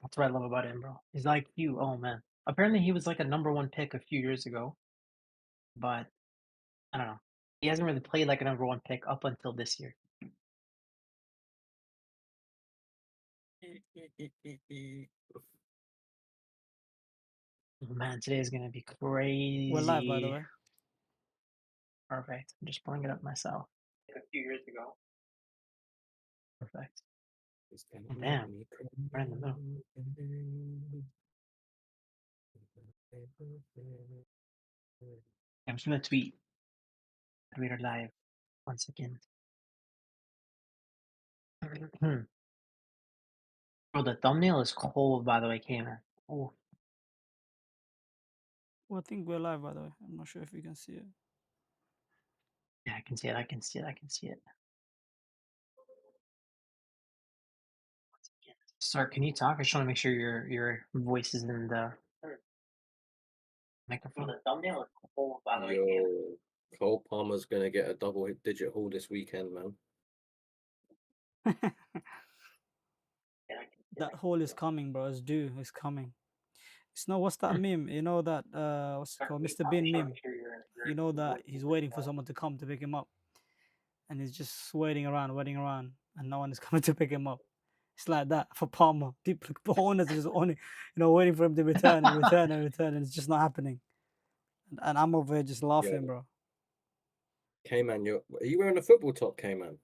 That's what I love about him, bro. He's like you. Oh man. Apparently he was like a number one pick a few years ago, but I don't know. He hasn't really played like a number one pick up until this year. Oh, man, today is gonna be We're live, by the crazy. way. Perfect. I'm just pulling it up myself. Like a few years ago. Perfect. It's gonna Oh, make damn. me cry. Right in the middle. I'm just gonna tweet her live. 1 second. Bro, the thumbnail is cold, by the way, Kayman. Oh, Well, I think we're live, by the way. I'm not sure if you can see it. yeah, I can see it. I can see it. I can see it. Sir, can you talk? I just want to make sure your voice is in the microphone. The thumbnail is cold, by the way, Kayman. Yo, Cole Palmer's gonna get a double-digit haul this weekend, man. Yeah, I can see it. I That can hole see is it. coming, bro. It's due. It's coming. It's not what's that meme? You know that what's it Sir, called? can you Mr. talk? I Bean just want to meme. make sure your You know that voice is he's in waiting for the. someone to come to pick him up, and he's just waiting around, and no one is coming to pick him up. It's like that for Palmer. People, owners are just only, waiting for him to return and return and return, and it's just not happening. And I'm over here just laughing, Yo, bro. K-Man, are you wearing a football top, K-Man?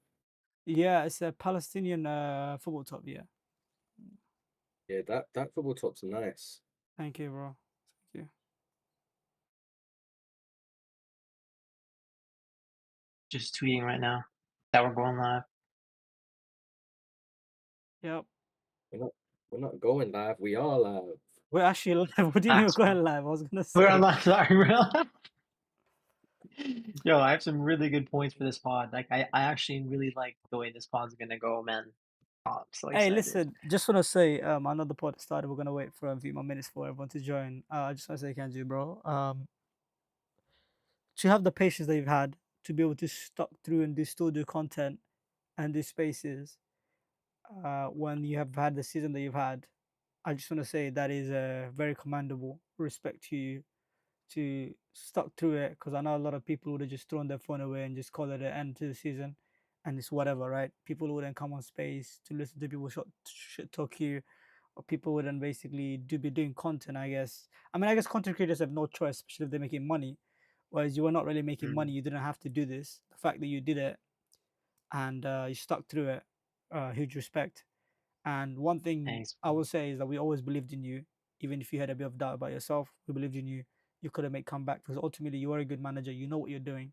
Yeah, it's a Palestinian football top. Yeah. Yeah, that football top's nice. Thank you, bro. Thank you. Just tweeting right now that we're going live. Yep. We're not we're not going live. We are live. We're actually live. We didn't Ah, even go sorry. live. I was gonna We're on say. live. Sorry, bro. Yo, I have some really good points for this pod. Like, I actually really like the way this pod's gonna go, man. Oh, I'm so Hey, excited. listen. Just wanna say, I know the pod started. We're gonna wait for a few more minutes for everyone to join. I just wanna say, Kenji, bro. To have the patience that you've had to be able to stuck through and do still do content and do spaces, when you have had the season that you've had, I just wanna say that is very commendable. Respect to you to stuck through it because I know a lot of people would have just thrown their phone away and just called it an end to the season, and it's whatever, right? People wouldn't come on space to listen to people shit talk you, or people wouldn't basically be doing content. I guess. I mean, I guess content creators have no choice, especially if they're making money. Whereas you were not really making Mm, money, you didn't have to do this. The fact that you did it and you stuck through it, huge respect. And one thing thanks, I bro. will say is that we always believed in you, even if you had a bit of doubt about yourself. We believed in you. You could have made comeback because ultimately you are a good manager. You know what you're doing,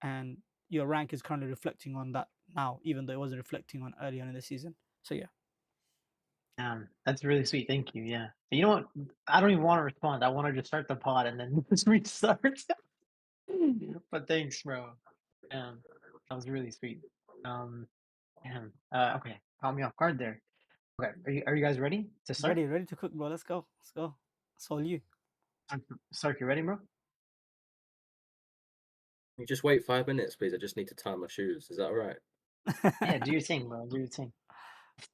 and your rank is currently reflecting on that now, even though it wasn't reflecting on early on in the season. So yeah, That's really sweet. Thank you. Yeah. You know what? I don't even want to respond. I want to just start the pod and then just restart. But thanks, bro. That was really sweet. Um, okay. Caught me off guard there. Okay. Are you guys ready to start? ready to cook, bro. Let's go. Let's go. That's all you. Sark, you ready, bro? You just wait 5 minutes, please. I just need to tie my shoes. Is that all right? Yeah, do your thing, bro. Do your thing.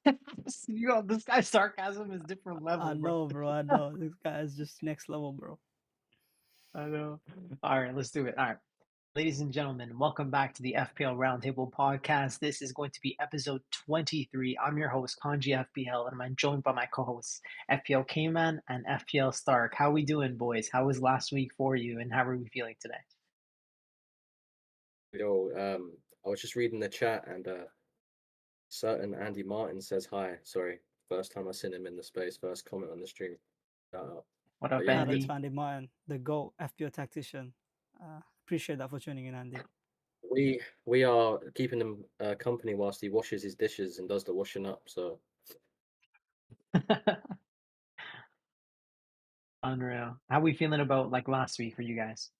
This guy's sarcasm is different I level, bro. know, bro. I know. This guy is just next level, bro. I know. All right, let's do it. All right. Ladies and gentlemen, welcome back to the FPL Roundtable podcast. This is going to be episode 23. I'm your host, Kanji FPL, and I'm joined by my co-hosts, FPL Kayman and FPL Stark. How we doing, boys? How was last week for you, and how are we feeling today? Yo, I was just reading the chat and certain Andy Martin says hi. Sorry, first time I seen him in the space, first comment on the stream. Shout out. What But up, yeah, Shout out good. to Andy? Andy Martin, the GOAT FPO tactician. Appreciate that for tuning in, Andy. We are keeping him company whilst he washes his dishes and does the washing up. So Unreal. How we feeling about like last week for you guys?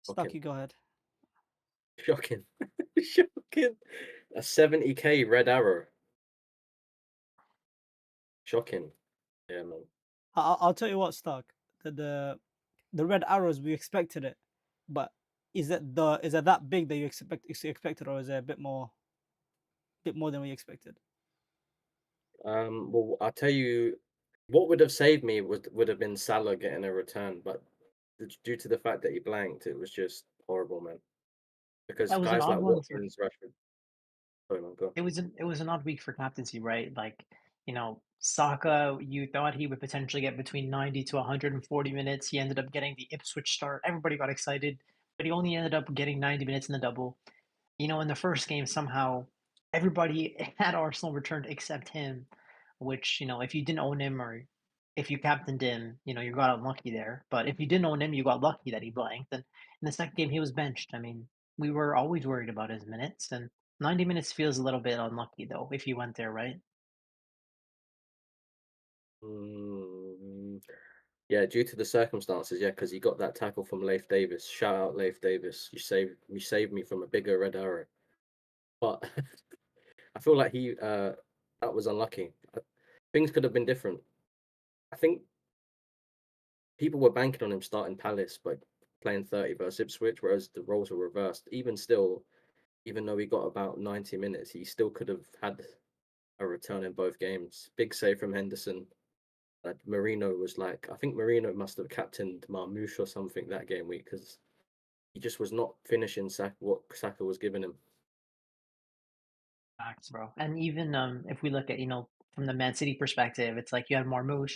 shocking, Stucky, go ahead. shocking, shocking. A 70K red arrow. Shocking. Yeah, man. I'll tell you what, Stark. The red arrows we expected it, but is it that big that you expected, or is it a bit more than we expected? Well, I'll tell you, what would have saved me would have been Salah getting a return, but due to the fact that he blanked, it was just horrible, man. Because That was an guys odd like one for Watkins, Rashford, sorry, man, go. it was an odd week for captaincy, right? Like, Saka, you thought he would potentially get between 90 to 140 minutes. He ended up getting the Ipswich start. Everybody got excited, but he only ended up getting 90 minutes in the double. In the first game, somehow everybody had Arsenal returned except him, which, if you didn't own him or if you captained him, you got unlucky there. But if you didn't own him, you got lucky that he blanked. And in the second game, he was benched. I mean, we were always worried about his minutes, and 90 minutes feels a little bit unlucky, though, if you went there, right? Mm, yeah, due to the circumstances, yeah, because he got that tackle from Leif Davis. Shout out Leif Davis. You saved me from a bigger red arrow. But I feel like he that was unlucky. Things could have been different. I think people were banking on him starting Palace, but playing 30 versus Ipswich, whereas the roles were reversed. Even still, even though he got about 90 minutes, he still could have had a return in both games. Big save from Henderson. Marino was like, I think Marino must have captained Marmoush or something that game week because he just was not finishing what Saka was giving him. Facts, bro. And even if we look at, from the Man City perspective, it's like you had Marmoush,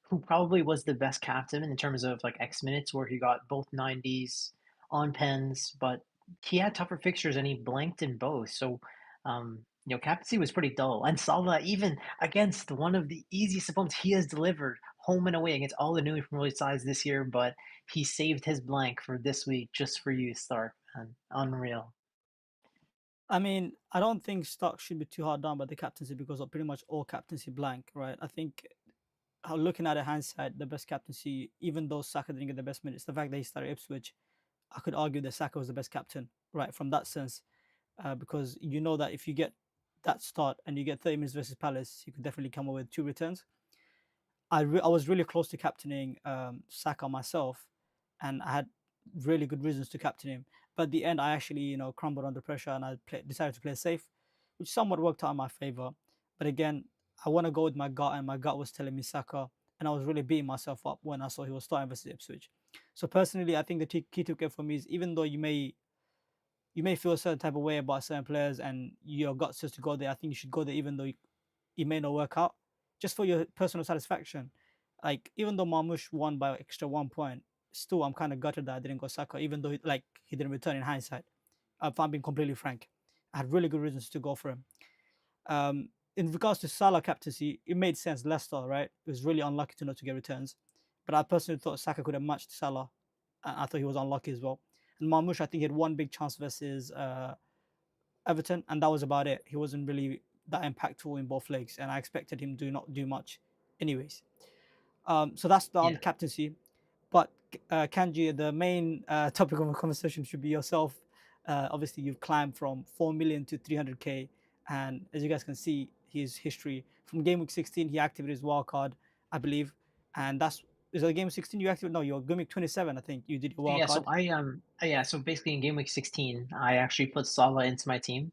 who probably was the best captain in terms of like X minutes, where he got both 90s on pens, but he had tougher fixtures and he blanked in both. So, captaincy was pretty dull. And Salah, even against one of the easiest opponents, he has delivered home and away against all the newly promoted sides this year, but he saved his blank for this week just for you, Stark. And unreal. I mean, I don't think Stock should be too hard done by the captaincy because of pretty much all captaincy blank, right? I think looking at it hindsight, the best captaincy, even though Saka didn't get the best minutes, the fact that he started Ipswich, I could argue that Saka was the best captain, right? From that sense, because you know that if you get that start and you get 30 minutes versus Palace, you could definitely come up with two returns. I was really close to captaining Saka myself, and I had really good reasons to captain him. But at the end, I actually crumbled under pressure, and decided to play safe, which somewhat worked out in my favor. But again, I want to go with my gut, and my gut was telling me Saka, and I was really beating myself up when I saw he was starting versus Ipswich. So personally, I think the key takeaway for me is even though you may feel a certain type of way about certain players, and your gut says to go there, I think you should go there even though it may not work out, just for your personal satisfaction. Like even though Marmoush won by extra 1 point, still I'm kind of gutted that I didn't go Saka, even though he didn't return in hindsight. If I'm being completely frank, I had really good reasons to go for him. In regards to Salah captaincy, it made sense. Leicester, right? It was really unlucky to not to get returns, but I personally thought Saka could have matched Salah. And I thought he was unlucky as well. And Marmoush, I think he had one big chance versus Everton, and that was about it. He wasn't really that impactful in both legs, and I expected him to not do much, anyways. So that's the on Yeah. captaincy. But Kanji, the main topic of the conversation should be yourself. Obviously, you've climbed from 4 million to 300k, and as you guys can see, his history from game week 16, he activated his wild card, I believe, and that's is it game 16 you activated? No, you're game week 27. I think you did your wild Yeah, so card. so basically in game week 16, I actually put Salah into my team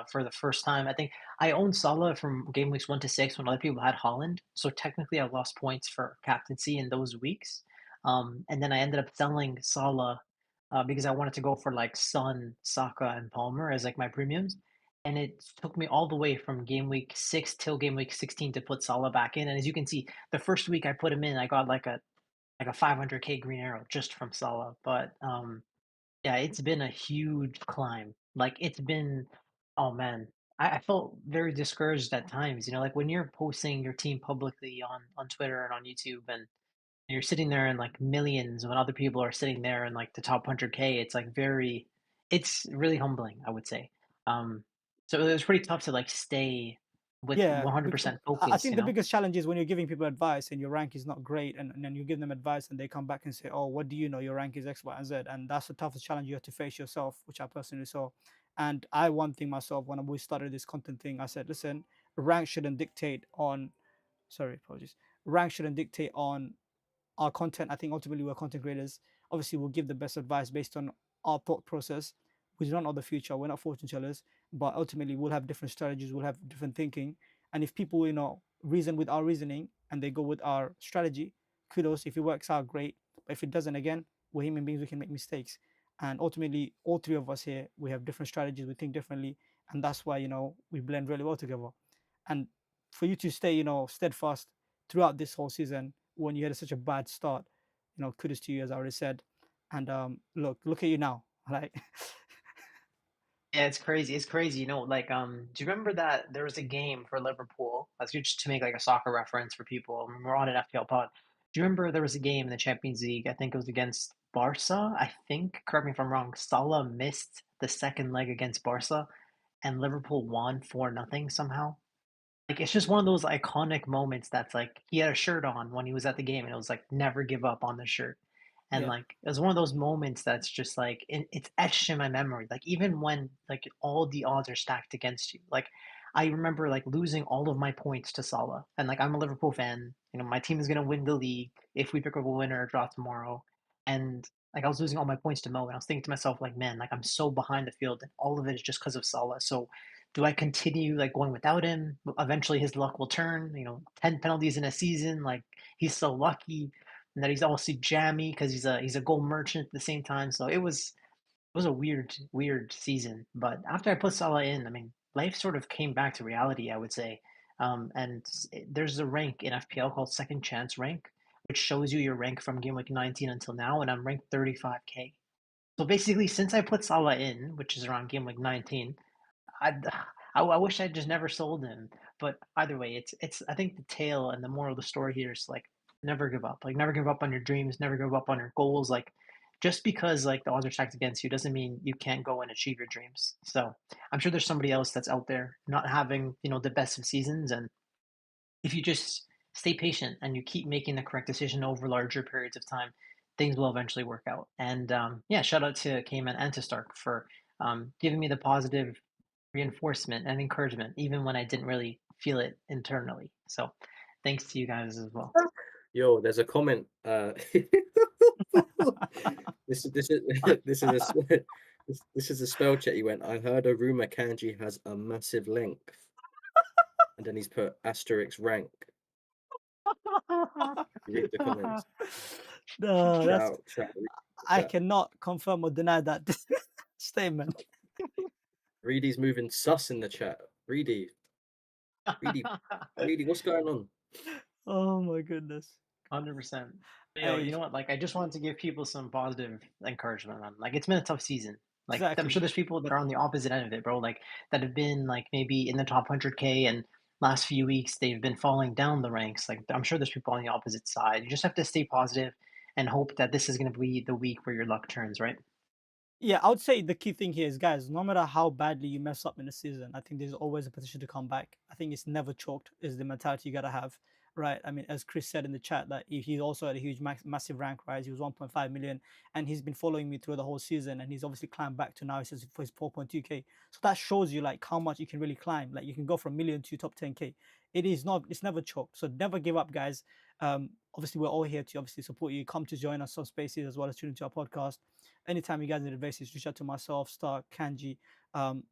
for the first time. I think I owned Salah from game weeks 1 to 6 when other people had Holland. So technically I lost points for captaincy in those weeks. And then I ended up selling Salah because I wanted to go for like Son, Saka, and Palmer as like my premiums. And it took me all the way from game week 6 till game week 16 to put Salah back in. And as you can see, the first week I put him in, I got like a 500k green arrow just from Salah. But yeah, it's been a huge climb. Like it's been, oh man, I felt very discouraged at times. Like when you're posting your team publicly on Twitter and on YouTube, and you're sitting there in like millions when other people are sitting there in like the top 100k. It's really humbling, I would say. Um, so it was pretty tough to like stay with Yeah, 100% I focus. think the biggest challenge is when you're giving people advice and your rank is not great, and then you give them advice and they come back and say, "Oh, what do you know? Your rank is X, Y, and Z," and that's the toughest challenge you have to face yourself, which I personally saw. And I one thing myself when we started this content thing, I said, "Listen, rank shouldn't dictate on." Sorry, apologies. Rank shouldn't dictate on our content. I think ultimately we're content creators. Obviously, we'll give the best advice based on our thought process. We do not know the future. We're not fortune tellers, but ultimately we'll have different strategies. We'll have different thinking, And if people, reason with our reasoning and they go with our strategy, kudos. If it works out, great. But if it doesn't, again, we're human beings, we can make mistakes. And ultimately, all three of us here, we have different strategies, we think differently. And that's why, we blend really well together. And for you to stay, steadfast throughout this whole season when you had such a bad start, kudos to you, as I already said. And look at you now. Like, Yeah, it's crazy. It's crazy. Do you remember that there was a game for Liverpool? That's just to make like a soccer reference for people. We're on an FPL pod. Do you remember there was a game in the Champions League? I think it was against Barca. I think, correct me if I'm wrong, Salah missed the second leg against Barca and Liverpool won 4-0 somehow. Like it's just one of those iconic moments that's like he had a shirt on when he was at the game and it was like never give up on the shirt. And yeah, like it was one of those moments that's just like it's etched in my memory. Like even when like all the odds are stacked against you. Like I remember like losing all of my points to Salah. And like I'm a Liverpool fan. My team is gonna win the league if we pick up a winner or draw tomorrow. And like I was losing all my points to Mo, and I was thinking to myself, like, man, like I'm so behind the field, and all of it is just because of Salah. So do I continue like going without him? Eventually his luck will turn, 10 penalties in a season. Like he's so lucky and that he's also jammy because he's a goal merchant at the same time. So it was a weird season. But after I put Salah in, I mean, life sort of came back to reality, I would say. And there's a rank in FPL called Second Chance rank, which shows you your rank from game week 19 until now, and I'm ranked 35K. So basically, since I put Salah in, which is around game week 19, I, I wish I just never sold him. But either way, it's I think the tale and the moral of the story here is like never give up. Like never give up on your dreams, never give up on your goals. Like just because like the odds are stacked against you doesn't mean you can't go and achieve your dreams. So I'm sure there's somebody else that's out there not having, the best of seasons. And if you just stay patient and you keep making the correct decision over larger periods of time, things will eventually work out. And yeah, shout out to Kayman and to Stark for giving me the positive reinforcement and encouragement, even when I didn't really feel it internally. So thanks to you guys as well. Yo, there's a comment. This is this is a this is a spell check. He went. I heard a rumor Kanji has a massive length, and then he's put asterisk rank. Read the comments. no, that's Shout, read the I chat. cannot confirm or deny that statement. Reedy's moving sus in the chat. Reedy, Reedy, what's going on? Oh my goodness. 100%. Yo, you Hey, know what? Like, I just wanted to give people some positive encouragement, man. Like, it's been a tough season. Like, I'm sure exactly. there's people that are on the opposite end of it, bro. Like, that have been like maybe in the top 100K, and last few weeks they've been falling down the ranks. Like, I'm sure there's people on the opposite side. You just have to stay positive and hope that this is going to be the week where your luck turns, right? Yeah, I would say the key thing here is, guys, no matter how badly you mess up in a season, I think there's always a potential to come back. I think it's never chalked is the mentality you gotta have, right? I mean, as Chris said in the chat, that he also had a huge, massive rank rise. He was 1.5 million, and he's been following me through the whole season, and he's obviously climbed back to now. He says for his 4.2k. So that shows you like how much you can really climb. Like you can go from million to top 10k. It is not. It's never chalked. So never give up, guys. Obviously, we're all here to obviously support you. Come to join us on Spaces as well as tune into our podcast. Anytime you guys need advice, reach out to myself, Stark, Kanji.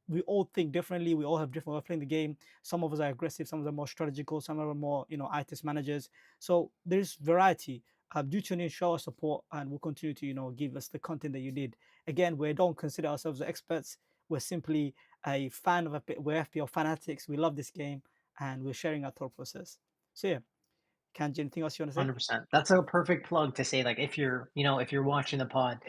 We all think differently. We all have different ways of playing the game. Some of us are aggressive, some of us are more strategical, some of us are more, ITIS managers. So there's variety. Do tune in, show us support, and we'll continue to, give us the content that you need. Again, we don't consider ourselves experts. We're simply a fan of we're FPL fanatics. We love this game, and we're sharing our thought process. So yeah, Kanji, anything else you want to say? 100%. That's a perfect plug to say, like, if you're watching the pod,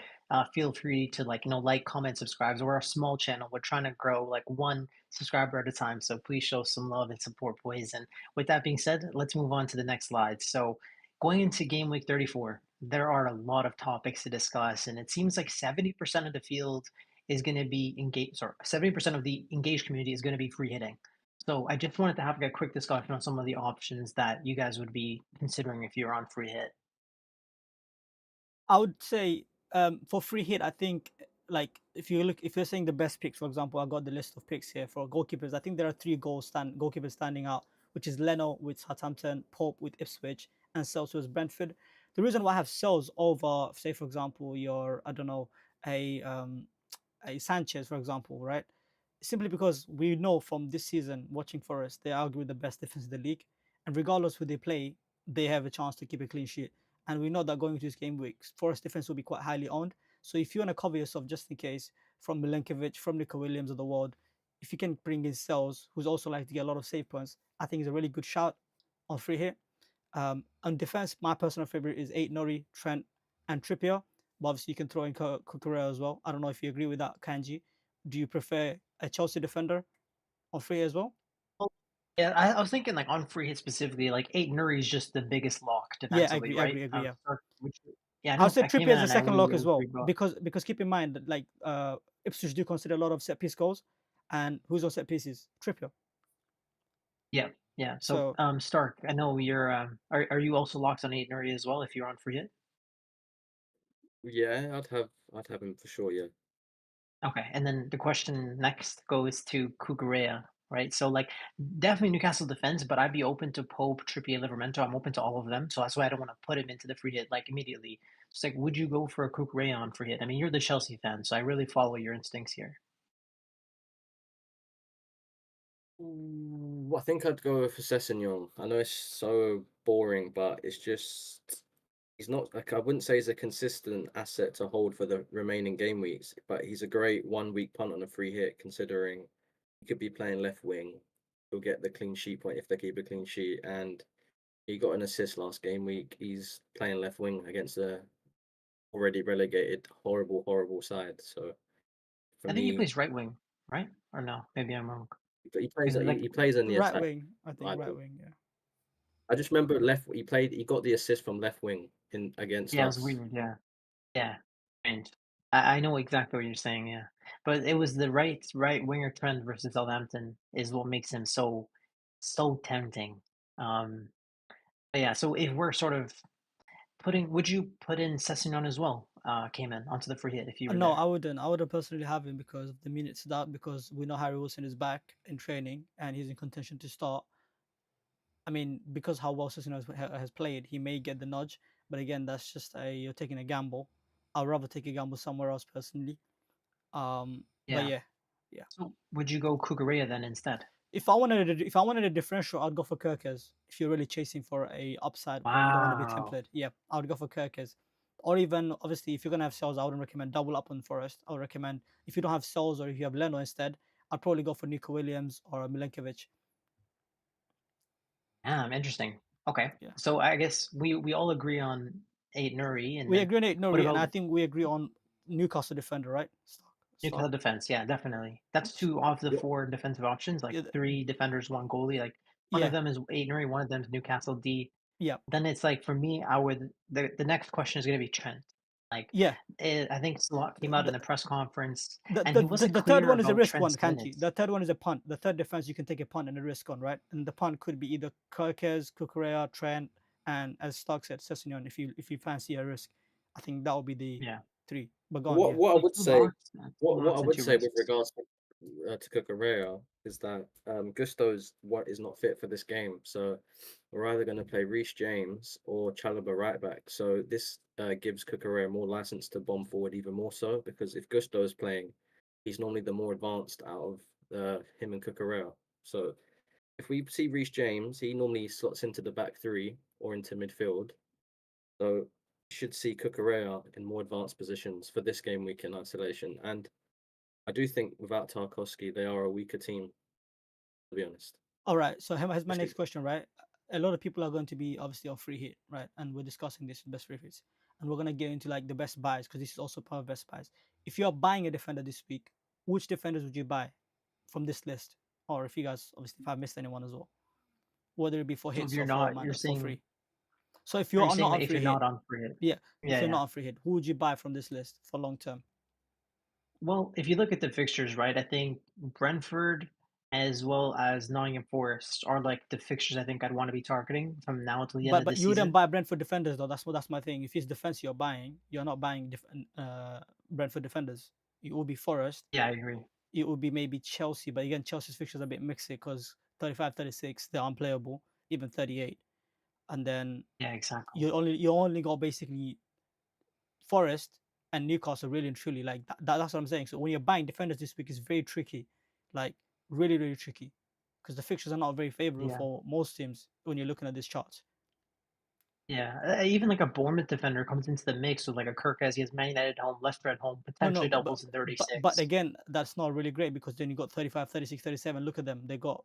feel free to like, comment, subscribe. We're a small channel. We're trying to grow like one subscriber at a time. So please show some love and support, boys. And with that being said, let's move on to the next slide. So going into game week 34, there are a lot of topics to discuss, and it seems like 70% of the field is going to be engaged. Sorry, 70% of the engaged community is going to be free hitting. So I just wanted to have a quick discussion on some of the options that you guys would be considering if you're on free hit. I would say for free hit, I think like if you're saying the best picks, for example, I got the list of picks here for goalkeepers. I think there are three goalkeepers standing out, which is Leno with Southampton, Pope with Ipswich, and Sells with Brentford. The reason why I have Sells over, say for example, your I don't know a Sanchez, for example, right? simply because we know from this season watching Forest, they are arguably the best defense in the league, and regardless who they play, they have a chance to keep a clean sheet. And we know that going into this game week, Forest defense will be quite highly owned. So if you want to cover yourself just in case from Milenkovic, from Nico Williams of the world, if you can bring in Sells, who's also like to get a lot of save points, I think it's a really good shout on free hit. On defense, my personal favorite is 8 Nori, Trent, and Trippier. But obviously, you can throw in Kukurea as well. I don't know if you agree with that, Kanji. Do you prefer a Chelsea defender on free as well? Well, yeah, I was thinking like on free hit specifically, like eight Nuri is just the biggest lock Yeah, I defensively, agree, I right? agree, I agree. Yeah, Yeah, I I would know say Trippier Kayman is a and I second we lock as agree, well but because keep in mind that like Ipswich do consider a lot of set piece goals, and who's on set pieces? Trippier. yeah, yeah. So So Stark, I know you're are you also locked on eight Nuri as well if you're on free hit? Yeah, I'd have him for sure. Yeah. Okay, and then the question next goes to Kukurea, right? So like definitely Newcastle defense, but I'd be open to Pope, Trippier, Livermento. I'm open to all of them, so that's why I don't want to put him into the free hit like immediately. It's like, would you go for a Kukurea on free hit? I mean, you're the Chelsea fan, so I really follow your instincts here. I think I'd go for Sessegnon. I know it's so boring, but it's just he's not like I wouldn't say he's a consistent asset to hold for the remaining game weeks, but he's a great 1 week punt on a free hit considering he could be playing left wing. He'll get the clean sheet point if they keep a clean sheet, and he got an assist last game week. He's playing left wing against a already relegated horrible side. So for I think he me, plays right wing, right? Or no? Maybe I'm wrong. he plays Because he, like, he plays in the right attack. wing, I think I right think. wing. Yeah. I just remember left. He got the assist from left wing in against yeah, it was us. weird. Yeah, yeah, strange. I know exactly what you're saying. Yeah, but it was the right winger trend versus Southampton is what makes him so tempting. Um, but yeah, so if we're sort of would you put in Sessegnon as well, Cayman, onto the free hit if you were No, there? I wouldn't. I wouldn't personally have him because of the minutes that because we know Harry Wilson is back in training and he's in contention to start. I mean, because how well Sessegnon has played, he may get the nudge. But again, that's just you're taking a gamble. I'd rather take a gamble somewhere else personally. But Yeah. yeah, yeah. So would you go Kukurea then instead? If I wanted a differential, I'd go for Kirkes. If you're really chasing for a upside, but you don't want to be Wow. template, yeah, I would go for Kirkes. Or even obviously, if you're gonna have cells, I wouldn't recommend double up on Forest. I would recommend if you don't have cells or if you have Leno instead, I'd probably go for Nico Williams or Milenkovic. Interesting. Okay. Yeah, So I guess we all agree on eight Nuri, and we then agree on it, what Nori, and I about think we agree on Newcastle defender, right? Newcastle Stock. defense? Yeah, definitely. That's S- two of the What four defensive options, like Yeah, three defenders, one goalie. Like one of yeah, them is eight Nuri, one of them is Newcastle D. yeah, Then it's like for me, I would the next question is gonna be Trent. Like yeah. I think Slot came out in The, the press conference the, and the, he the, wasn't the third clear one is a about risk one, Trent's Kanji. minutes. The third one is a punt. The third defense you can take a punt and a risk on, right? And the punt could be either Kirkes, Kukurea, Trent, and as Stock said, Sessegnon. If you fancy a risk, I think that would be the Yeah. three. But go on, what yeah. what I So would two say locks, two what I locks and would two say with risks. regards to Cucurella is that Gusto's what is not fit for this game. So we're either going to play Reece James or Chalobah right back. So this gives Cucurella more license to bomb forward even more so because if Gusto is playing, he's normally the more advanced out of him and Cucurella. So if we see Reece James, he normally slots into the back three or into midfield. So you should see Cucurella in more advanced positions for this game week in isolation. And I do think without Tarkowski, they are a weaker team, to be honest. All right. So here's my next Especially, question, right? A lot of people are going to be obviously on free hit, right? And we're discussing this best free hits, and we're gonna get into like the best buys because this is also part of best buys. If you are buying a defender this week, which defenders would you buy from this list? Or if you guys obviously if I missed anyone as well, whether it be for So if hits you're or for not, man for free. So if are you you're saying not on like if free you're hit, not on free hit? yeah, if Yeah, you're yeah. not on free hit, who would you buy from this list for long term? Well, if you look at the fixtures, right, I think Brentford as well as Nottingham Forest are like the fixtures I think I'd want to be targeting from now till the end But of the you wouldn't season. buy Brentford defenders though. That's my thing. If it's defense you're buying, you're not buying Brentford defenders. It will be Forest. Yeah, I agree. It would be maybe Chelsea, but again, Chelsea's fixtures are a bit mixed because 35, 36, they're unplayable, even 38. And then Yeah, exactly. you only got basically Forest and Newcastle really and truly like that's what I'm saying. So when you're buying defenders this week, it's very tricky. like really, really tricky because the fixtures are not very favorable Yeah. for most teams when you're looking at this chart. Yeah, even like a Bournemouth defender comes into the mix with like a Kirk, he has Man United home, Leicester at home, No, no, potentially doubles in but 36. again, that's not really great because then you got 35, 36, 37. Look at them. They got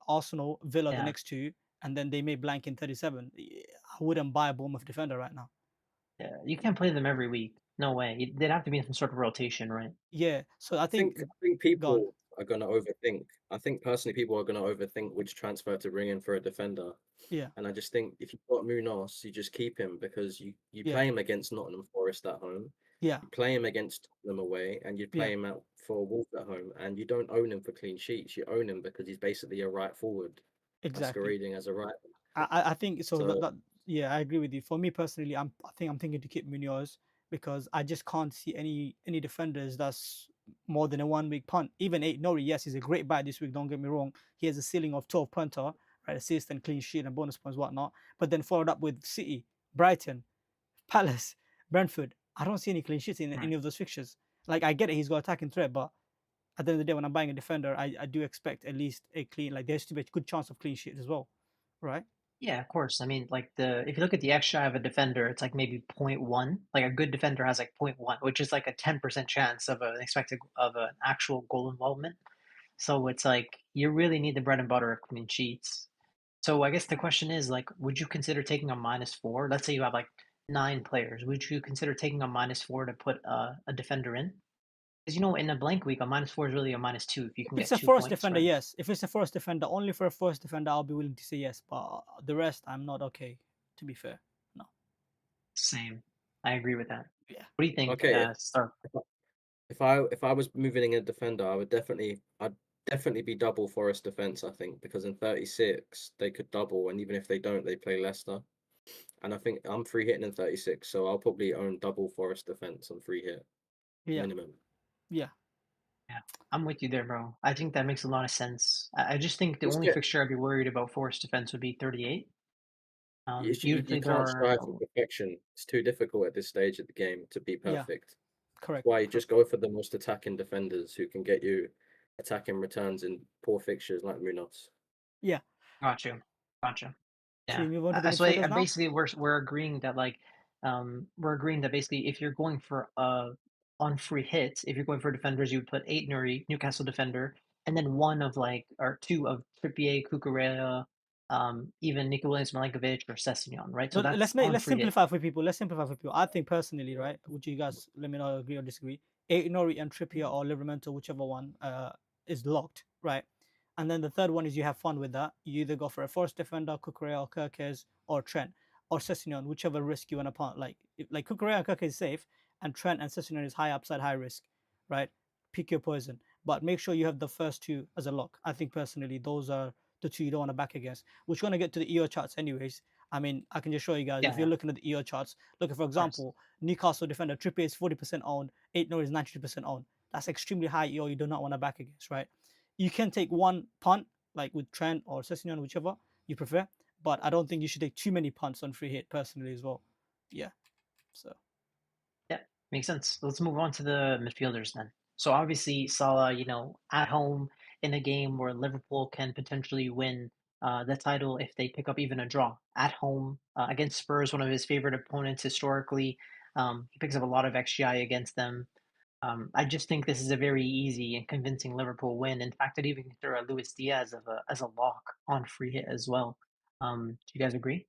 Arsenal, Villa, the Yeah, next two, and then they may blank in 37. I wouldn't buy a Bournemouth defender right now. yeah, you can't play them every week. No way. They'd have to be in some sort of rotation, right? Yeah, so I think I think gone. people are gonna overthink. I think personally people are gonna overthink which transfer to bring in for a defender. Yeah, And I just think if you've got Munoz, you just keep him because you yeah, play him against Nottingham Forest at home, yeah, you play him against Tottenham away, and you yeah, play him out for Wolves at home, and you don't own him for clean sheets. You own him because he's basically a right forward exactly. masquerading as a right. I think so. So That yeah, I agree with you. For me personally, I'm thinking to keep Munoz because I just can't see any defenders that's more than a 1 week punt. Even eight Nori, yes, he's a great buy this week. Don't get me wrong. He has a ceiling of 12 punter, right, assist and clean sheet and bonus points, whatnot. But then followed up with City, Brighton, Palace, Brentford. I don't see any clean sheets in Right. any of those fixtures. Like I get it, he's got attacking threat, but at the end of the day, when I'm buying a defender, I do expect at least a clean. Like there's to be a good chance of clean sheet as well, right? Yeah, of course. I mean, like if you look at the XGI of a defender, it's like maybe point 0.1. Like a good defender has like point 0.1, which is like a 10% chance of an actual goal involvement. So it's like you really need the bread and butter of clean sheets. So I guess the question is like, would you consider taking a -4? Let's say you have like 9 players. Would you consider taking a -4 to put a defender in? Because in a blank week, a -4 is really a -2 if you If can it's get a two forest points, defender, right? yes. If it's a forest defender, only for a forest defender, I'll be willing to say yes. But the rest, I'm not okay. To be fair, no. Same. I agree with that. Yeah, What do you think, okay, Star? if I if I was moving in a defender, I'd definitely be double Forest defense, I think, because in 36 they could double, and even if they don't, they play Leicester. And I think I'm free hitting in 36, so I'll probably own double Forest defense on free hit yeah, minimum. yeah. Yeah, I'm with you there, bro. I think that makes a lot of sense. I just think the Just only get fixture I'd be worried about Forest defense would be 38. you Usually there can't are, strive for perfection. It's too difficult at this stage of the game to be Yeah, perfect. That's correct. why you just go for the most attacking defenders who can get you attacking returns in poor fixtures like Munoz. Yeah. got you, gotcha. Should Yeah. we move on to the So midfielders now? basically we're agreeing that like we're agreeing that basically if you're going for on free hits, if you're going for defenders, you would put 8 Newcastle defender, and then one of like or two of Trippier, Cucurella, even Nico Williams, Milenkovic, or Sessegnon, right? So No, that's on let's free hit. simplify for people. Let's simplify for people. I think personally, right? Would you guys let me know agree or disagree? Nori and Trippier or Livramento, whichever one is locked, right? And then the third one is you have fun with that. You either go for a Forest defender, Cucurella, Kirkes, or Trent, or Sessegnon, whichever risk you want to punt. Like Cucurella and Kirkes is safe, and Trent and Sessegnon is high upside, high risk, right? Pick your poison, but make sure you have the first two as a lock. I think personally, those are the two you don't want to back against. We're going to get to the EO charts anyways. I mean, I can just show you guys. Yeah, If yeah, you're of looking at the EO charts, look, for course. example, Newcastle defender Trippier is 40% owned, 8 Nor is 92% owned. That's extremely high EO you do not want to back against, right? You can take one punt, like with Trent or Sessegnon, whichever you prefer, but I don't think you should take too many punts on free hit personally as well. Yeah, so Yeah, makes sense. Let's move on to the midfielders then. So obviously Salah, at home in a game where Liverpool can potentially win the title if they pick up even a draw at home against Spurs, one of his favorite opponents historically. He picks up a lot of XGI against them. I just think this is a very easy and convincing Liverpool win. In fact, I'd even consider Luis Diaz as a lock on free hit as well. Do you guys agree?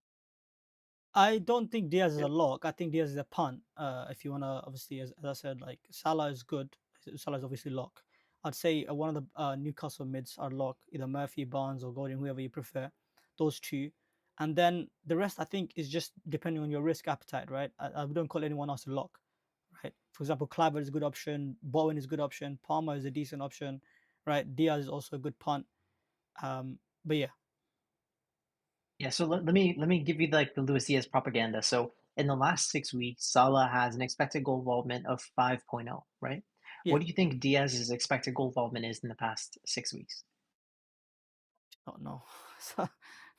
I don't think Diaz is Yeah. a lock. I think Diaz is a punt. If you wanna, obviously, as I said, like Salah is good. Salah is obviously lock. I'd say one of the Newcastle mids are lock, either Murphy, Barnes, or Gordon, whoever you prefer. Those two, and then the rest I think is just depending on your risk appetite, right? I don't call anyone else a lock, right? For example, Cliver is a good option. Bowen is a good option. Palmer is a decent option, right? Diaz is also a good punt. But yeah, Yeah, so let me give you like the Luis Diaz propaganda. So in the last 6 weeks, Salah has an expected goal involvement of 5.0, right? yeah, What do you think Diaz's expected goal involvement is in the past 6 weeks? not no,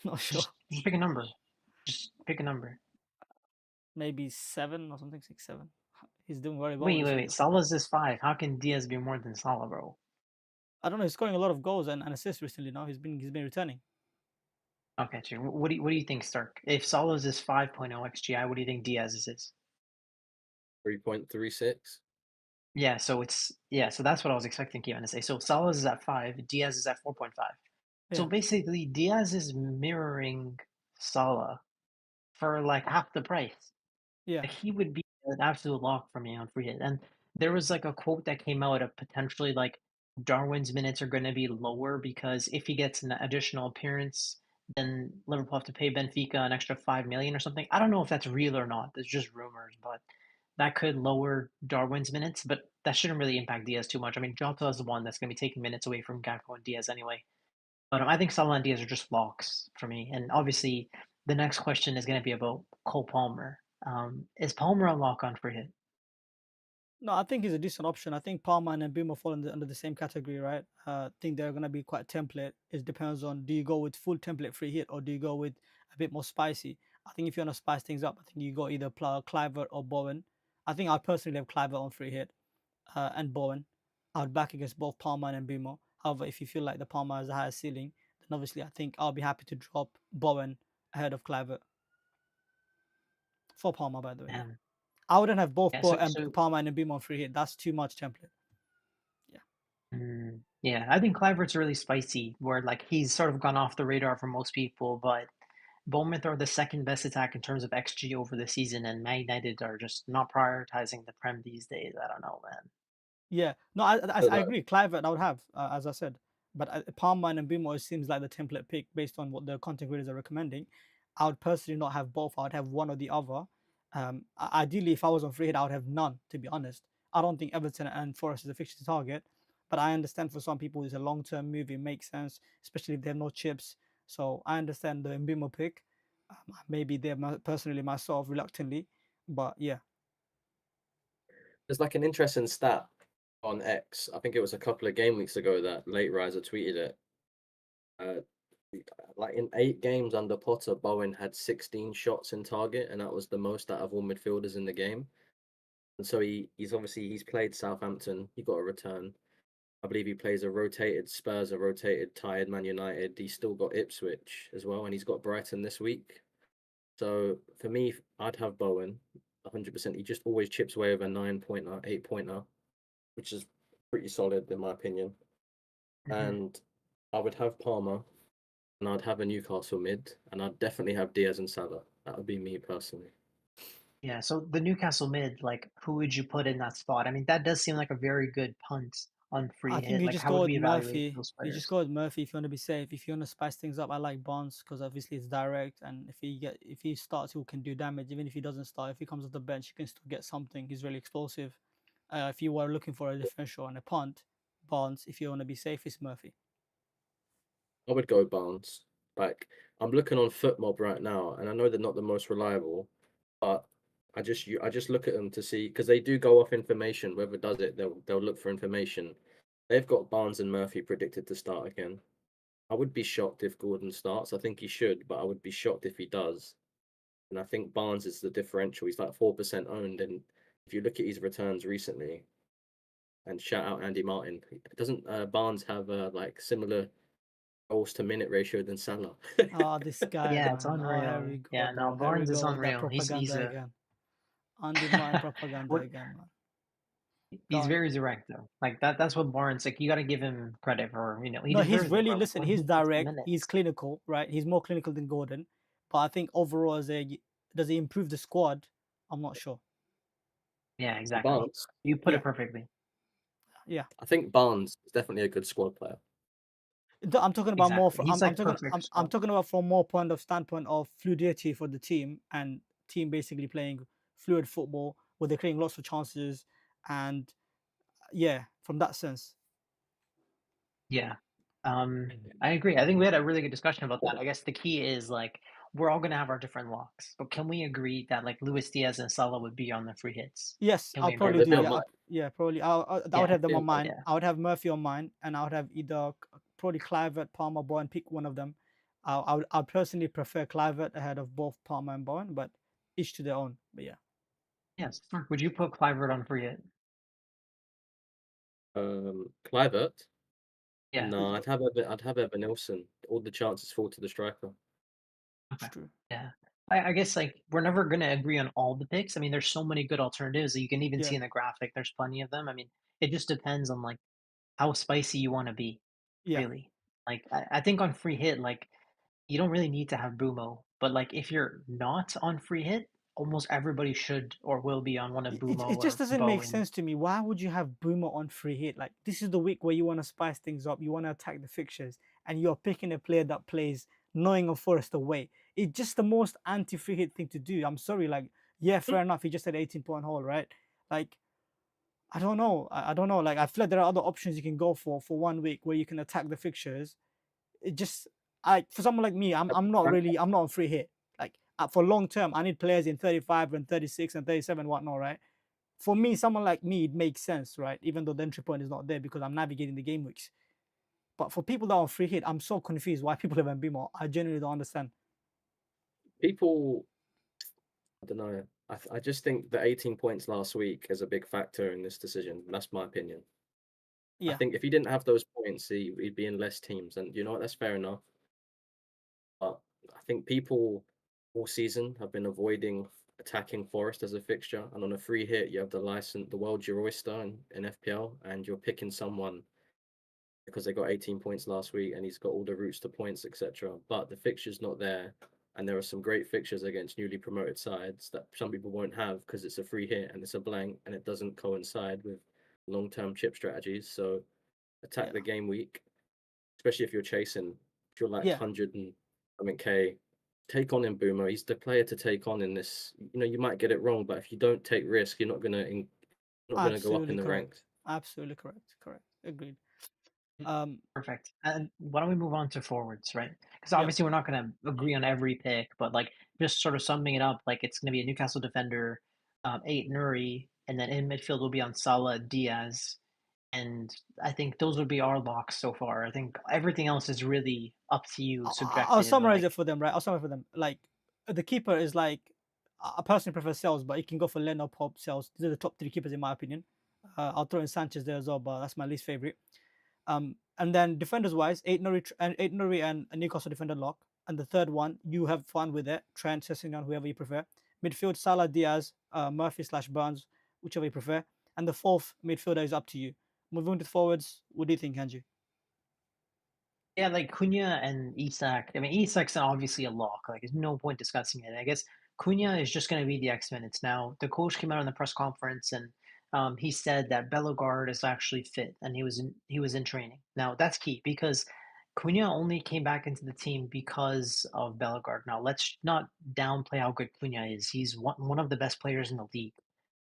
not sure. Just pick a number. Just pick a number. Maybe 7 or something, 6, 7. He's doing very well Wait, this wait, week wait. as well. Salah's is 5. How can Diaz be more than Salah, bro? I don't know. He's scoring a lot of goals and assists recently. Now he's been returning. Okay, true. What do you think, Stark? If Salah's is 5.0 xGI, what do you think Diaz's is? 3.36. So that's what I was expecting Kayman to say. So Salah's is at 5, Diaz is at 4.5. So Yeah, basically, Diaz is mirroring Salah for like half the price. yeah, Like he would be an absolute lock for me on free hit. And there was like a quote that came out of potentially like Darwin's minutes are going to be lower because if he gets an additional appearance, then Liverpool have to pay Benfica an extra 5 million or something. I don't know if that's real or not. There's just rumors, but that could lower Darwin's minutes, but that shouldn't really impact Diaz too much. I mean, Jota is the one that's going to be taking minutes away from Gakpo and Diaz anyway. But I think Salah and Diaz are just locks for me. And obviously, the next question is going to be about Cole Palmer. Is Palmer a lock on for hit? no, I think he's a decent option. I think Palmer and Mbeumo fall under the same category, right? I think they're gonna be quite template. It depends on, do you go with full template free hit or do you go with a bit more spicy? I think if you want to spice things up, I think you go either Clivert or Bowen. I think I personally have Clivert on free hit and Bowen. I would back against both Palmer and Mbeumo. However, if you feel like the Palmer has a higher ceiling, then obviously I think I'll be happy to drop Bowen ahead of Clivert for Palmer. By the way, yeah. Um, I wouldn't have both yeah. So Palmer and Mbeumo on free hit. That's too much template. Yeah. yeah, I think Clivert's really spicy. Where like he's sort of gone off the radar for most people, but Bournemouth are the second best attack in terms of XG over the season, and Man United are just not prioritizing the Prem these days. I don't know, man. Yeah, no, I I, So I that agree. Clivert, I would have, as I said, but Palmer and Mbeumo seems like the template pick based on what the content creators are recommending. I would personally not have both. I would have one or the other. Ideally, if I was on free hit, I would have none. To be honest, I don't think Everton and Forest is a fixture to target, but I understand for some people it's a long-term move. It makes sense, especially if they have no chips. So I understand the Mbeumo pick. Maybe they're personally myself reluctantly, but yeah, there's like an interesting stat on X. I think it was a couple of game weeks ago that Late Riser tweeted it. Uh, like in 8 games under Potter, Bowen had 16 shots in target, and that was the most out of all midfielders in the game. And so he's played Southampton. He got a return. I believe he plays a rotated Spurs, a rotated tired Man United. He's still got Ipswich as well, and he's got Brighton this week. So for me, I'd have Bowen 100%. He just always chips away over 9 pointer, 8 pointer, which is pretty solid in my opinion. Mhm. And I would have Palmer, and I'd have a Newcastle mid, and I'd definitely have Diaz and Salah. That would be me personally. Yeah, so the Newcastle mid, like, who would you put in that spot? I mean, that does seem like a very good punt on I free think hit. you Like, just how go would with we evaluate Murphy. those You just players? go with Murphy if you want to be safe. If you want to spice things up, I like Bonds because obviously it's direct, and if he starts, he can do damage. Even if he doesn't start, if he comes off the bench, you can still get something. He's really explosive. If you were looking for a differential and a punt, Bonds. If you want to be safe, it's Murphy. I would go Barnes. Like I'm looking on FootMob right now, and I know they're not the most reliable, but I just look at them to see because they do go off information. Whoever does it, they'll look for information. They've got Barnes and Murphy predicted to start again. I would be shocked if Gordon starts. I think he should, but I would be shocked if he does. And I think Barnes is the differential. He's like 4% owned, and if you look at his returns recently, and shout out Andy Martin, doesn't Barnes have like similar goals to minute ratio than Salah? Oh, this guy, Yeah, it's man. Oh, here unreal. we go, Yeah, no, bro. Here we Barnes is go with that unreal. He's propaganda a again. Andy Martin propaganda what again, man. Go he's on. very direct though. Like that's what Barnes like. You got to give him credit for he No, he's deserves it, really, bro. listen. When He's he gets the direct. He's minutes. clinical, right? He's more clinical than Gordon, but I think overall, does he improve the squad? I'm not sure. Yeah, exactly. Barnes, You put Yeah, it perfectly. yeah. I think Barnes is definitely a good squad player. I'm talking about more. Exactly. He's like perfect for I'm squad. talking about from more standpoint of fluidity for the team and team basically playing fluid football where they're creating lots of chances and yeah, from that sense. Yeah. I agree. I think we had a really good discussion about that. I guess the key is like we're all gonna have our different locks, but can we agree that like Luis Diaz and Salah would be on the free hits? Yes, Can I'll we agree probably They'd with do. be on that? Yeah, my yeah, probably. I would Yeah, have them be on on my mine. yeah. I would have Murphy on mine, and I would have either probably Clivert, Palmer, Bowen. Pick one of them. I personally prefer Clivert ahead of both Palmer and Bowen, but each to their own. But yeah, Yes. Mark, would you put Clivert on free hit? Clivert. Yeah. No, I'd have Evan Nilsson. All the chances fall to the striker. It's Okay. true. Yeah. I guess like we're never gonna agree on all the picks. I mean, there's so many good alternatives that you can even see Yeah. in the graphic. There's plenty of them. I mean, it just depends on like how spicy you want to be, Yeah. really. Like I think on free hit, like you don't really need to have Bumo, but like if you're not on free hit, almost everybody should or will be on one of Bumo It just or doesn't make Bowen. sense to me. Why would you have Boomer on free hit? Like this is the week where you want to spice things up, you want to attack the fixtures, and you're picking a player that plays knowing a Forest away. It's just the most anti-free hit thing to do. I'm sorry, like yeah, fair enough. He just had 18-point haul, right? Like I don't know. I don't know. Like I feel like there are other options you can go for 1 week where you can attack the fixtures. It just I for someone like me, I'm not on free hit. Like for long term, I need players in 35 and 36 and 37 whatnot, right? For me, someone like me, it makes sense, right? Even though the entry point is not there because I'm navigating the game weeks. But for people that are on free hit, I'm so confused why people have Bimo. I genuinely don't understand. People, I don't know. I just think the 18 points last week is a big factor in this decision. That's my opinion. I Yeah, think if he didn't have those points, he'd be in less teams, and you know what? That's fair enough. But I think people all season have been avoiding attacking Forest as a fixture, and on a free hit, you have the license, the world's your oyster in FPL, and you're picking someone because they got 18 points last week, and he's got all the routes to points, etc. But the fixture's not there, and there are some great fixtures against newly promoted sides that some people won't have because it's a free hit and it's a blank, and it doesn't coincide with long-term chip strategies. So attack yeah, the game week, especially if you're chasing, if you're like yeah. 100 and something K, take on him Boomer. He's the player to take on in this. You know, you might get it wrong, but if you don't take risk, not gonna go up in Absolutely the correct. ranks. Absolutely correct. Correct. Agreed. Mm, Um, perfect. And why don't we move on to forwards, right? Because yeah, obviously we're not going to agree on every pick, but like just sort of summing it up, like it's going to be a Newcastle defender, eight Nuri, and then in midfield will be on Salah, Diaz, and I think those would be our locks so far. I think everything else is really up to you, I'll subjective. summarize Like, it for them, right? I'll summarize for them. Like the keeper is like I personally prefer Sales, but you can go for Leno, Pope, Sales. These are the top three keepers in my opinion. I'll throw in Sanchez there as well, but that's my least favorite. And then defenders wise, eight Nuri and a Newcastle defender lock. And the third one, you have fun with it. Trent, Sessegnon, whoever you prefer. Midfield, Salah, Diaz, Murphy slash Burns, whichever you prefer. And the fourth midfielder is up to you. Moving to the forwards, what do you think, Andrew? yeah, like Cunha and Isak. I mean, Isak's obviously a lock. Like, there's no point discussing it. I guess Cunha is just going to be the X minutes now. The coach came out in the press conference and he said that Bellegarde is actually fit and he was in training. Now that's key because Cunha only came back into the team because of Bellegarde. Now let's not downplay how good Cunha is. He's one of the best players in the league,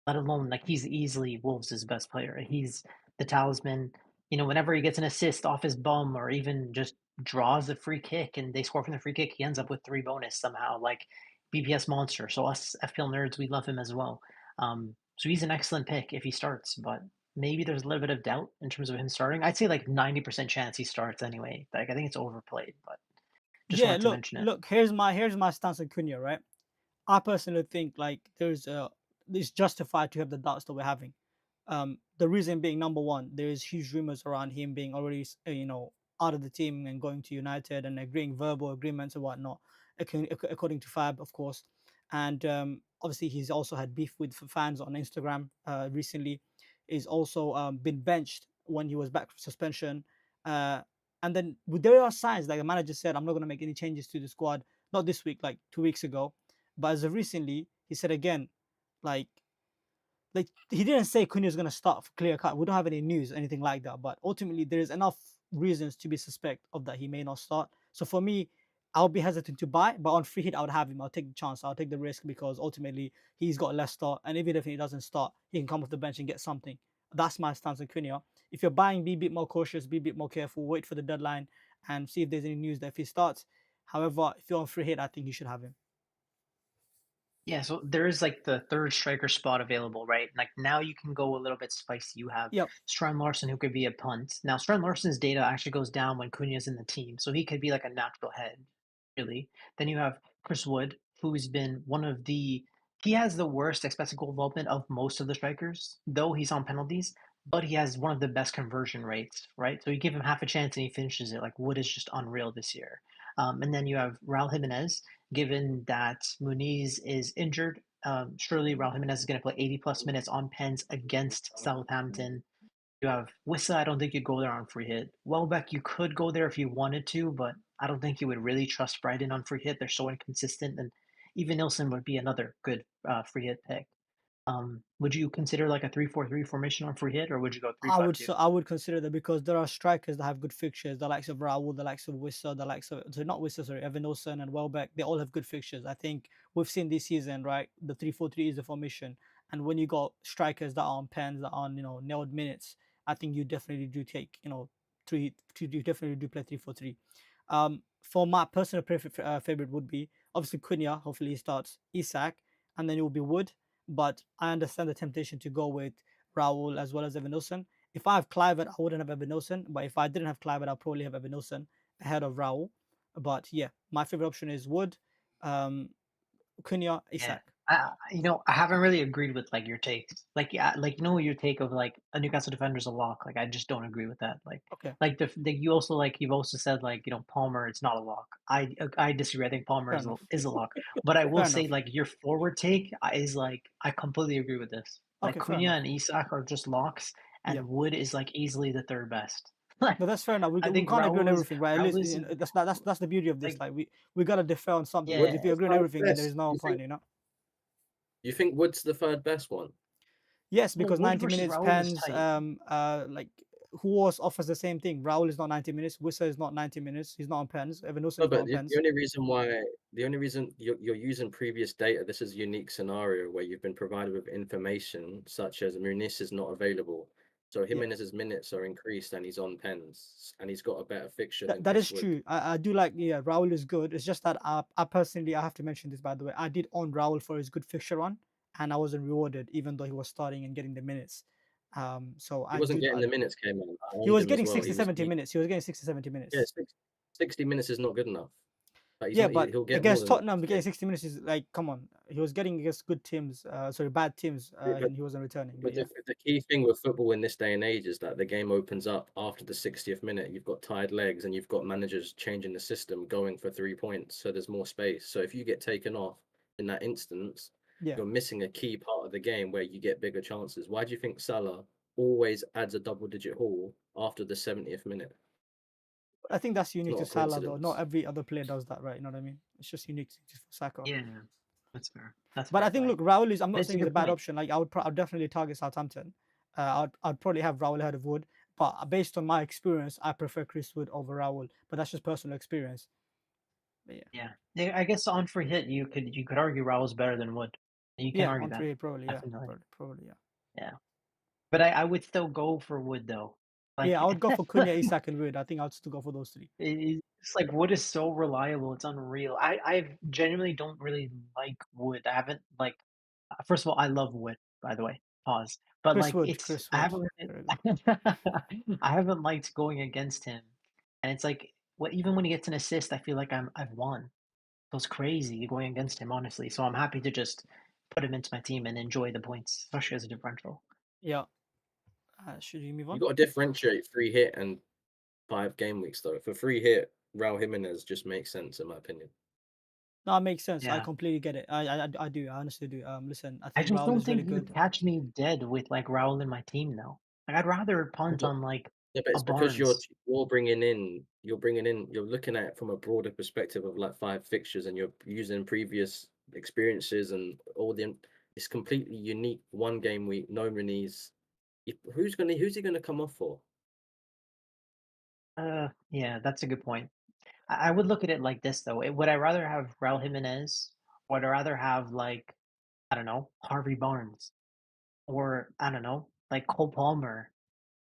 let alone like he's easily Wolves' best player. He's the talisman. You know, whenever he gets an assist off his bum or even just draws a free kick and they score from the free kick, he ends up with three bonus somehow, like BPS monster. So us FPL nerds, we love him as well. So he's an excellent pick if he starts, but maybe there's a little bit of doubt in terms of him starting. I'd say like 90% chance he starts anyway. Like I think it's overplayed, but just Yeah, wanted to mention it. look. Here's my stance on Cunha, right? I personally think like it's justified to have the doubts that we're having. The reason being, number one, there is huge rumors around him being already, out of the team and going to United and agreeing verbal agreements and whatnot, according to Fab, of course. And obviously, he's also had beef with fans on Instagram recently. He's also been benched when he was back from suspension. Uh, and then there are signs, like the manager said, I'm not going to make any changes to the squad. Not this week, like 2 weeks ago. But as of recently, he said again, like he didn't say Cunha is going to start for clear cut. We don't have any news, anything like that. But ultimately, there is enough reasons to be suspect of that he may not start. So for me, I'll be hesitant to buy, but on free hit, I would have him. I'll take the chance. I'll take the risk because ultimately he's got less start, and even if he doesn't start, he can come off the bench and get something. That's my stance on Cunha. If you're buying, be a bit more cautious, be a bit more careful, wait for the deadline, and see if there's any news that if he starts. However, if you're on free hit, I think you should have him. Yeah, so there is like the third striker spot available, right? Like now you can go a little bit spicy. You have Yep. Strand Larson who could be a punt. Now Strand Larson's data actually goes down when Cunha's in the team, so he could be like a natural head, really. Then you have Chris Wood, who's been one of the he has the worst expected goal involvement of most of the strikers, though he's on penalties. but he has one of the best conversion rates, right? So you give him half a chance and he finishes it. Like Wood is just unreal this year. And then you have Raul Jimenez. Given that Muniz is injured, surely Raul Jimenez is going to play 80 plus minutes on pens against Southampton. You have Wissa. I don't think you'd go there on free hit. Welbeck, you could go there if you wanted to, but I don't think you would really trust Brighton on free hit. They're so inconsistent, and even Nilsson would be another good free hit pick. Would you consider like a 3-4-3 formation on free hit, or would you go 3-5-2? I would consider that because there are strikers that have good fixtures, the likes of Raul, the likes of Wissa, the likes of so not Wissa, sorry, Evan Olsen and Welbeck. They all have good fixtures. I think we've seen this season, right? The 3-4-3 is the formation, and when you got strikers that are on pens, that are on nailed minutes, I think you definitely do take three. You definitely do play 3-4-3. For my personal favorite would be obviously Cunha. Hopefully he starts Isak, and then it will be Wood. But I understand the temptation to go with Raul as well as Evan Olsen. If I have Clivert, I wouldn't have Evan Olsen. But if I didn't have Clivert, I'll probably have Evan Olsen ahead of Raul. But yeah, my favorite option is Wood, Cunha, Yeah. Isak. I haven't really agreed with like your takes. Like, yeah, like your take of like a Newcastle defender's a lock. Like, I just don't agree with that. Okay, You also like you've also said like Palmer, it's not a lock. I disagree. I think Palmer fair enough. is a lock. But I will Fair say enough. like your forward take is like I completely agree with this. Like Okay, fair Cunha enough. and Isak are just locks, Yeah. and Wood is like easily the third best. Like No, that's fair enough. I We think can't agree on everything, right? At least Raul is that's the beauty of this. like Like we gotta differ on something because Wood's if you yeah. the agree on third everything, then there is best. no point, You think Wood's the third best one? Yes, Well, because Wood 90 versus minutes Raul is pens, tight. like who else offers the same thing? Raul is not 90 minutes. Wissa is not 90 minutes. He's not on pens. Evan Olsen No, is not but on the pens. only reason why, the only reason you're using previous data, this is a unique scenario where you've been provided with information such as Muniz is not available. So Yeah, Jimenez's minutes are increased and he's on pens and he's got a better fixture than that Chris is Wood. true. I do like, yeah, Raul is good. It's just that I personally, I have to mention this by the way. I did own Raul for his good fixture run, and I wasn't rewarded even though he was starting and getting the minutes. So He I wasn't did. getting the minutes, Kayman. I He owned was him as getting well. 60, 70 minutes. He was getting 60, 70 Yeah, minutes. 60 minutes is not good enough. Like he's Yeah, not, but he'll get more against than that Tottenham, this getting game. 60 minutes is like, come on. He was getting against good teams, sorry, bad teams, Yeah, and he wasn't returning. But but yeah, the key thing with football in this day and age is that the game opens up after the 60th minute. You've got tired legs and you've got managers changing the system, going for 3 points. So there's more space. So if you get taken off in that instance, yeah. you're missing a key part of the game where you get bigger chances. Why do you think Salah always adds a double-digit haul after the 70th minute? I think that's It's unique not to a Salah, though. Not coincidence. every other player does that, right? You know what I mean? It's just unique to Saka. Yeah, that's fair. That's a But I fair think, point. look, Raul is. I'm not It's a saying he's a good bad point. option. Like I'd definitely target Southampton. I'd probably have Raul ahead of Wood. But based on my experience, I prefer Chris Wood over Raul. But that's just personal experience. But yeah, Yeah, I guess on free hit, you could argue Raul's better than Wood. You can yeah, argue on that, three probably, yeah, definitely. probably, yeah. Yeah, but I would still go for Wood though. Yeah, Like, I would go for Cunha, Isak, and Wood. I think I'd still go for those three. it's like Wood is so reliable. It's unreal. I genuinely don't really like Wood. I haven't like. First of all, I love Wood. By the way, pause. But like, Chris I Wood. haven't There we go. I haven't liked going against him, and it's like, what even when he gets an assist, I feel like I've won. Feels crazy going against him, honestly. So I'm happy to just put him into my team and enjoy the points, especially as a differential. Yeah. Should we move You on? got to differentiate free hit and 5 game weeks though. For free hit, Raul Jimenez just makes sense in my opinion. No, it makes sense. I Yeah. completely get it. I do. I honestly do. Listen, I I think just Raul don't is really think you good. would catch me dead with like Raul in my team though. Like I'd rather Yeah, punt on like but a it's because you're Barnes. you're looking at it from a broader perspective of like 5 fixtures, and you're using previous experiences and all the. It's completely unique. 1 game week, no release. Who's he gonna come off for? Yeah, that's a good point. I would look at it like this though. Would I rather have Raul Jimenez, or would I rather have like, I don't know, Harvey Barnes, or I don't know, like Cole Palmer,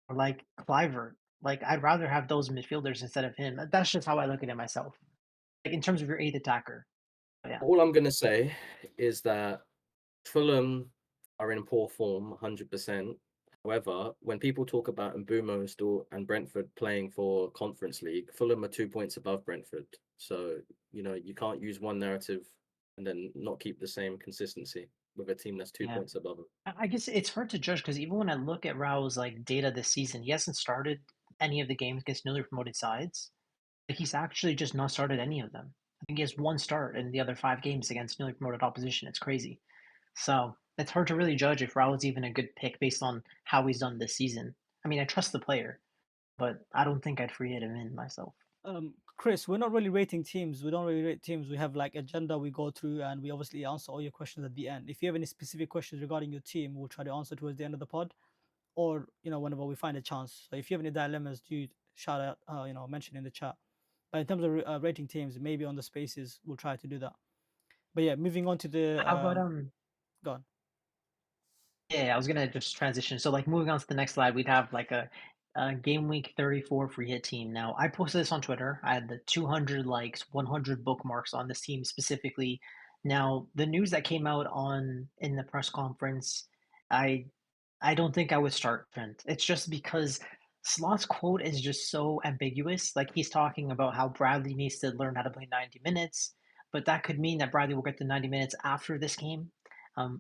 or like Clivert? Like I'd rather have those midfielders instead of him. That's just how I look at it myself. Like in terms of your eighth attacker. But yeah. All I'm gonna say is that Fulham are in poor form, 100%. However, when people talk about Mbumo still and Brentford playing for Conference League, Fulham are 2 points above Brentford. So, you can't use one narrative and then not keep the same consistency. with a team that's 2 Yeah. points above him. I guess it's hard to judge because even when I look at Raul's like data this season, he hasn't started any of the games against newly promoted sides. Like, he's actually just not started any of them. I think he has one start in the other 5 games against newly promoted opposition. It's crazy. So it's hard to really judge if Raul is even a good pick based on how he's done this season. I mean, I trust the player, but I don't think I'd free hit him in myself. Chris, we're not really rating teams. We don't really rate teams. We have like agenda we go through, and we obviously answer all your questions at the end. If you have any specific questions regarding your team, we'll try to answer towards the end of the pod, or whenever we find a chance. So if you have any dilemmas, do shout out, mention in the chat. But in terms of rating teams, maybe on the spaces, we'll try to do that. But yeah, moving on to the How about go on. Yeah, I was gonna just transition. So, like, moving on to the next slide, we'd have like a game week 34 free hit team. Now, I posted this on Twitter. I had the 200 likes, 100 bookmarks on this team specifically. Now, the news that came out on in the press conference, I I don't think I would start Trent. It's just because Sloth's quote is just so ambiguous. Like, he's talking about how Bradley needs to learn how to play 90 minutes, but that could mean that Bradley will get the 90 minutes after this game.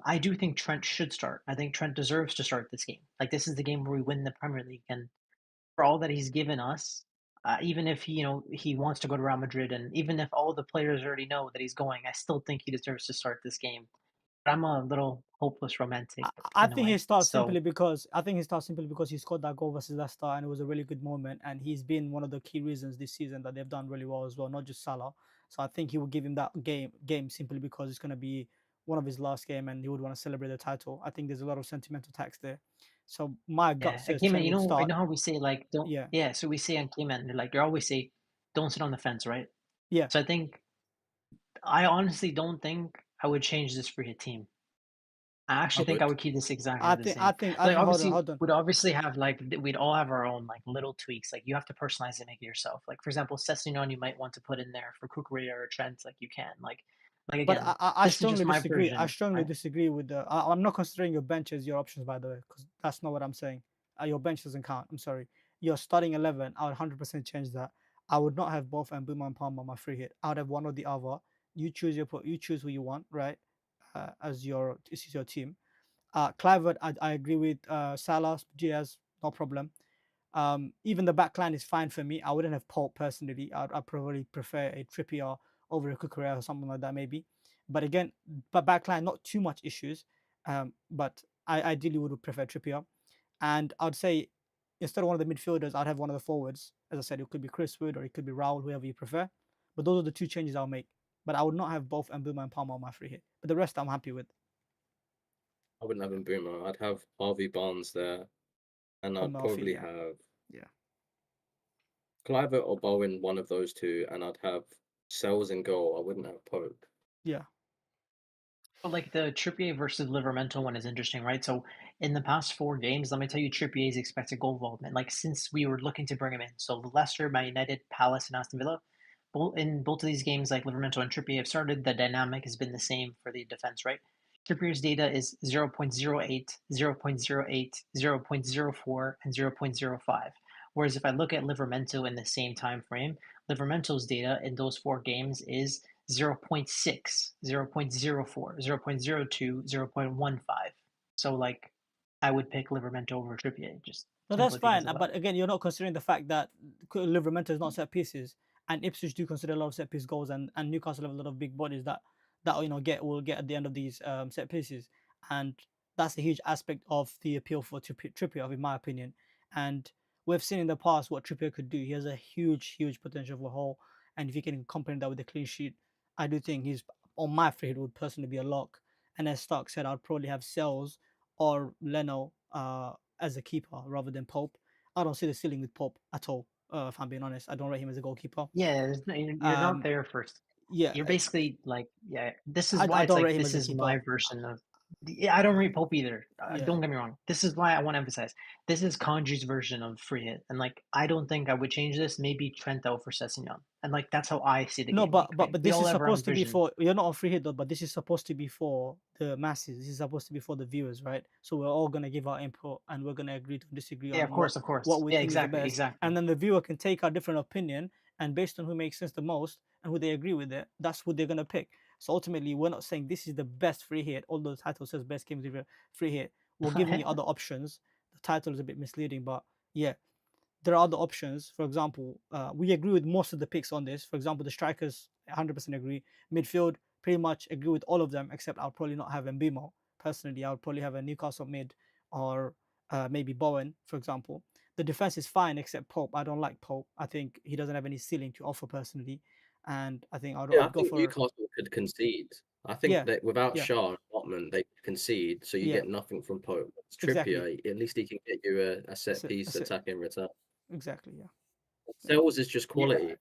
I do think Trent should start. I think Trent deserves to start this game. Like, this is the game where we win the Premier League, and for all that he's given us, even if he wants to go to Real Madrid, and even if all the players already know that he's going, I still think he deserves to start this game. But I'm a little hopeless romantic I in a think he way. starts So simply because he scored that goal versus Leicester, and it was a really good moment. And he's been one of the key reasons this season that they've done really well as well, not just Salah. So I think he will give him that game simply because it's going to be one of his last game, and he would want to celebrate the title. I think there's a lot of sentimental tax there. So my gut yeah, says Kayman, Trent would I start. know how we say like don't Yeah, yeah, so we say on Kayman, like you always say, don't sit on the fence, right? yeah. So I honestly don't think I would change this for your team. I I actually think I would. would keep this exactly I the think I same. think I Like, think hold on, obviously, hold on. we'd obviously have like we'd all have our own like little tweaks. Like, you have to personalize it, make it yourself. Like, for example, Sessegnon, you might want to put in there for Kukurea or Trent. Like, you can like But again, I this is just strongly my disagree. I version, strongly right? disagree with the. I'm not considering your bench as your options, by the way, because that's not what I'm saying. Your bench doesn't count. I'm sorry. Your starting 11, I would 100% change that. I would not have both Mbuma and Palmer on my free hit. I would have one or the other. You choose who you want, right? This is your team. Clivert, I agree with Salah, Diaz, no problem. Even the back line is fine for me. I wouldn't have Pope personally. I'd probably prefer a Trippier over a Cucurella or something like that, maybe. But again, but back line, not too much issues. But I ideally would prefer Trippier. And I'd say instead of one of the midfielders, I'd have one of the forwards. As I said, it could be Chris Wood or it could be Raul, whoever you prefer. But those are the two changes I'll make. But I would not have both Mbuma and Palmer on my free hit. But the rest I'm happy with. I wouldn't have him Boomer. I'd have Harvey Barnes there, and Or I'd Murphy, probably yeah. have Yeah. Clivert or Bowen, one of those two, and I'd have Sells in goal. I wouldn't have Pope. Yeah. But like the Trippier versus Livermore one is interesting, right? So in the past 4 games, let me tell you Trippier's expected goal involvement. Like, since we were looking to bring him in, so Leicester, Man United, Palace, and Aston Villa, both of these games, like Livermore and Trippier have started, the dynamic has been the same for the defense, right? Trippier's data is 0.08, 0.08, 0.04, and 0.05. Whereas if I look at Livermore in the same time frame, Livermore's data in those 4 games is 0.6, 0.04, 0.02, 0.15. So, like, I would pick Livermore over Trippier, just No, that's simply because fine. of that. But again, you're not considering the fact that Livermore is not set pieces, and Ipswich do consider a lot of set piece goals, and Newcastle have a lot of big bodies that will get at the end of these set pieces, and that's a huge aspect of the appeal for Trippier, in my opinion. And we've seen in the past what Trippier could do. He has a huge potential for goal, and if you can complement that with a clean sheet, I do think he's on my free hit would personally be a lock. And as Stark said, I'd probably have Sells or Leno as a keeper rather than Pope. I don't see the ceiling with Pope at all. If I'm being honest, I don't rate him as a goalkeeper. Yeah, you're not Um, there first. yeah, You're basically like, yeah, this is I why it's don't like, rate him this as a is keeper. my version of. Yeah, I don't read Pope either. Yeah. Don't get me wrong. This is why I want to emphasize. This is Kanji's version of free hit, and like, I don't think I would change this. Maybe Trento for Sessegnon, and like, that's how I see the No, game week. Right? but We this all is have our own supposed to be vision. for you're not on free hit though, but this is supposed to be for the masses. This is supposed to be for the viewers, right? So we're all gonna give our input and we're gonna agree to disagree Yeah, on of what course. we Yeah, think is the exactly, best, exactly. and then the viewer can take our different opinion and based on who makes sense the most and who they agree with it, that's who they're gonna pick. So ultimately, we're not saying this is the best free hit, although the title says best games of free hit. We're giving you other options. The title is a bit misleading, but yeah, there are other options. For example, we agree with most of the picks on this. For example, the strikers 100% agree. Midfield, pretty much agree with all of them, except I'll probably not have Mbimo. Personally, I would probably have a Newcastle mid or maybe Bowen, for example. The defense is fine, except Pope. I don't like Pope. I think he doesn't have any ceiling to offer personally. And I think Yeah, I I'd go think for, Newcastle could concede. I think yeah, that without yeah, Shaw and Botman, they concede, so you yeah, get nothing from Pope. It's exactly. Trippier, at least he can get you a set piece That's it. attack in return. Exactly, yeah. Yeah. Sales is just Yeah, quality.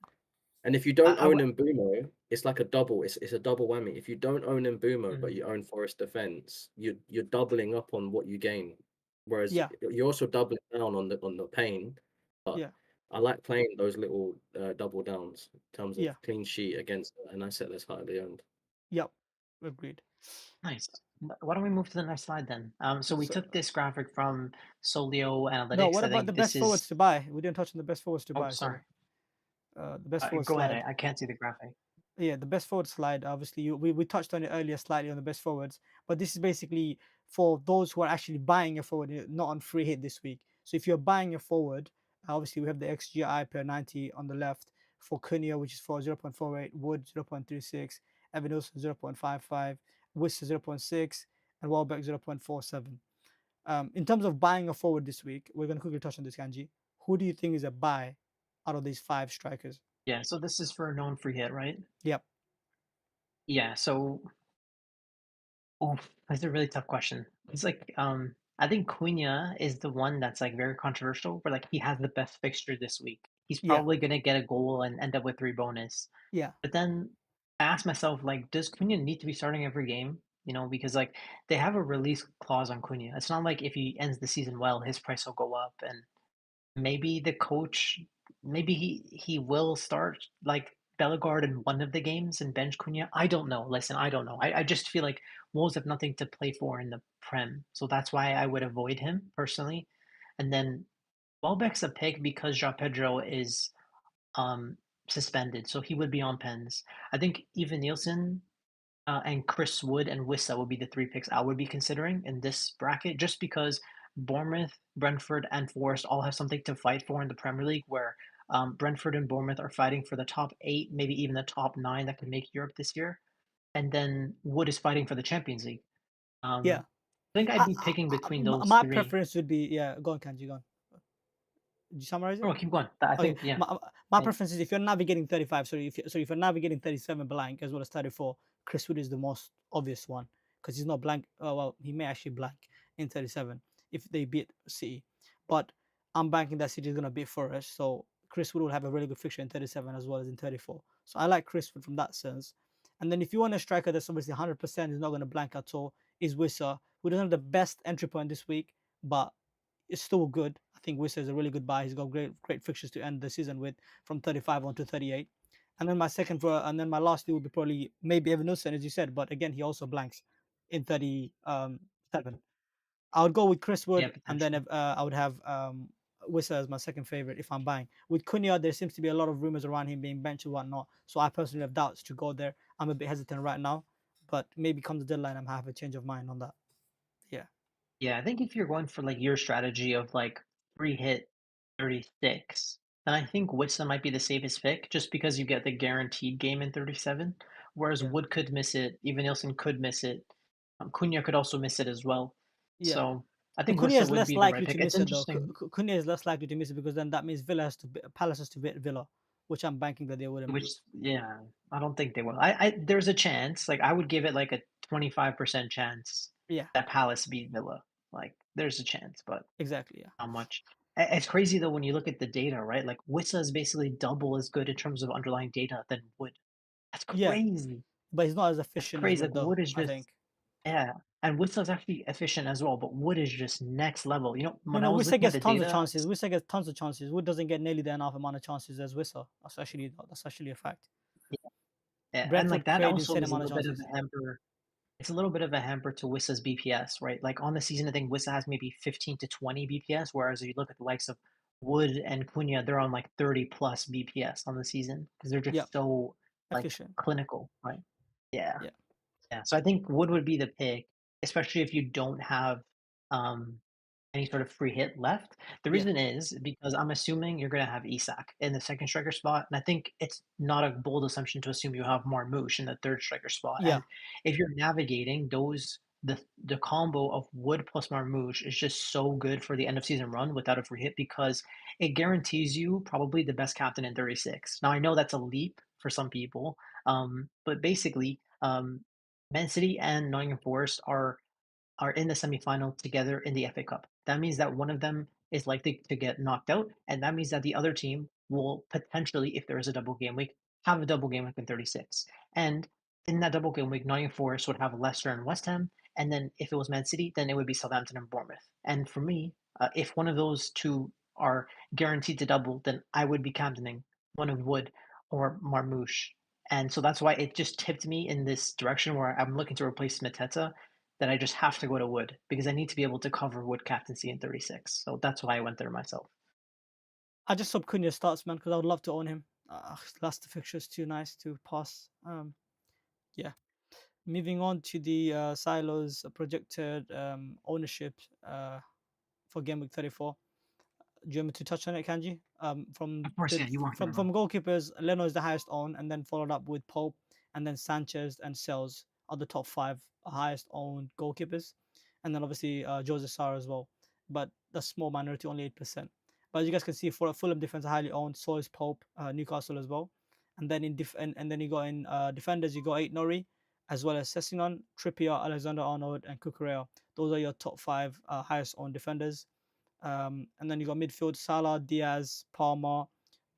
And if you I, don't I own w- Mbumo, it's like a double. It's a double whammy. If you don't own Mbumo but mm, you own Forest Defense, you're doubling up on what you gain. Whereas Yeah, you're also doubling down on the pain. But yeah, I like playing those little double downs in terms of yeah, clean sheet against an asset that's highly owned. yep. Agreed. nice. Why don't we move to the next slide then? So we So took this graphic from Solio no, Analytics. what I about the think this best is. forwards to buy? We didn't touch on the best forwards to Oh, buy. sorry. Sorry, the best forward Go ahead. slide. I can't see the graphic. Yeah, the best forward slide. Obviously, we touched on it earlier slightly on the best forwards, but this is basically for those who are actually buying a forward, not on free hit this week. So if you're buying a forward, obviously we have the XGI per 90 on the left for Cunha, which is for 0.48, Wood 0.36, Evan Wilson 0.55, Wissa 0.6, and Welbeck 0.47. In terms of buying a forward this week, we're going to quickly touch on this, Kanji. Who do you think is a buy out of these five strikers? Yeah. So this is for a known free hit, right? Yep. Yeah. So, oh, that's a really tough question. It's like, I think Cunha is the one that's like very controversial, where like he has the best fixture this week. He's Yeah. probably gonna get a goal and end up with 3 bonus. Yeah. But then I asked myself, like, does Cunha need to be starting every game? Because like they have a release clause on Cunha. It's not like if he ends the season well, his price will go up. And maybe the coach, maybe he will start like Bellegarde in one of the games and bench Cunha. I don't know. Listen, I don't know. I just feel like Wolves have nothing to play for in the Prem, so that's why I would avoid him personally. And then Welbeck's a pick because João Pedro is um, suspended, so he would be on pens. I think even Nielsen and Chris Wood and Wissa would be the three picks I would be considering in this bracket, just because Bournemouth, Brentford, and Forest all have something to fight for in the Premier League, where Brentford and Bournemouth are fighting for the top 8, maybe even the top 9 that can make Europe this year. And then Wood is fighting for the Champions League. Yeah. I think I'd be picking between those My three. preference would be, yeah. Go on, Kanji. Go on. Did you summarize it? Oh, keep going. I Okay, think, yeah. my preference is if you're navigating 35, sorry, if you're navigating 37 blank as well as 34, Chris Wood is the most obvious one because he's not blank. Oh, well, he may actually blank in 37 if they beat City, but I'm banking that City is gonna beat Forest, so Chris Wood will have a really good fixture in 37 as well as in 34. So I like Chris Wood from that sense. And then if you want a striker that's obviously 100% is not gonna blank at all, is Wissa, who doesn't have the best entry point this week, but is still good. I think Wissa is a really good buy. He's got great fixtures to end the season with from 35 on to 38. And then my last two would be probably maybe Evan Nilsson, as you said, but again he also blanks in 37. I would go with Chris Yeah, Wood, and then potentially. I would have Wissa as my second favorite if I'm buying. With Cunha, there seems to be a lot of rumors around him being benched and whatnot, so I personally have doubts to go there. I'm a bit hesitant right now, but maybe come the deadline, I have a change of mind on that. Yeah, Yeah, I think if you're going for like your strategy of like free hit 36, then I think Witsa might be the safest pick just because you get the guaranteed game in 37. Whereas yeah, Wood could miss it, even Nielsen could miss it. Cunha could also miss it as well. yeah. So I But think Cunha Wissa is would less be the right likely pick. to It's miss it though. interesting, Cunha is less likely to miss it because then that means Villa has to Palace has to beat Villa, which I'm banking that they wouldn't which do. yeah, I don't think they will. I there's a chance. Like I would give it like a 25% chance Yeah, that Palace beat Villa. Like there's a chance, but exactly. Yeah, how much. It's crazy though when you look at the data, right? Like Wissa is basically double as good in terms of underlying data than Wood. That's yeah. crazy. But he's not as That's efficient as crazy. Wood Like though. Wood is I just think. yeah, and Wissa is actually efficient as well, but Wood is just next level. No, When I no. was Wissa looking at gets the tons of data, chances. Wissa gets tons of chances. Wood doesn't get nearly the enough amount of chances as Wissa. That's actually a fact. yeah, and like Brentford that create also insane is a amount of little bit of chances. a hamper. It's a little bit of a hamper to Wissa's BPS, right? Like on the season, I think Wissa has maybe 15 to 20 BPS, whereas if you look at the likes of Wood and Cunha, they're on like 30 plus BPS on the season because they're Yeah, just so like efficient. clinical, right? Yeah. Yeah, Yeah, so I think Wood would be the pick, especially if you don't have um, any sort of free hit left. The yeah, reason is because I'm assuming you're going to have Isak in the second striker spot, and I think it's not a bold assumption to assume you have Marmoush in the third striker spot. yeah. And if you're navigating those, the combo of Wood plus Marmoush is just so good for the end of season run without a free hit because it guarantees you probably the best captain in 36. Now I know that's a leap for some people, but basically. Man City and Nottingham Forest are in the semifinal together in the FA Cup. That means that one of them is likely to get knocked out, and that means that the other team will potentially, if there is a double game week, have a double game week in 36. And in that double game week, Nottingham Forest would have Leicester and West Ham, and then if it was Man City, then it would be Southampton and Bournemouth. And for me, if one of those two are guaranteed to double, then I would be captaining one of Wood or Marmoush. And so that's why it just tipped me in this direction where I'm looking to replace Mateta that I just have to go to Wood because I need to be able to cover Wood captaincy in 36. So that's why I went there myself. I just hope Cunha starts, man, because I would love to own him. Last the fixture is too nice to pass. Yeah. Moving on to the silos projected ownership for game week 34. Do you want me to touch on it, Kanji? From Of course, the yeah, you walk through, from bro. goalkeepers, Leno is the highest owned, and then followed up with Pope, and then Sanchez and Sales are the top five highest owned goalkeepers, and then obviously Jose Sarr as well, but the small minority, only 8%. But as you guys can see, for a Fulham defense, are highly owned. So is Pope, Newcastle as well, and then and then you got in defenders, you got eight Nori, as well as Sessegnon, Trippier, Alexander Arnold, and Cucurella. Those are your top five highest owned defenders. And then you got midfield Salah, Diaz, Palmer,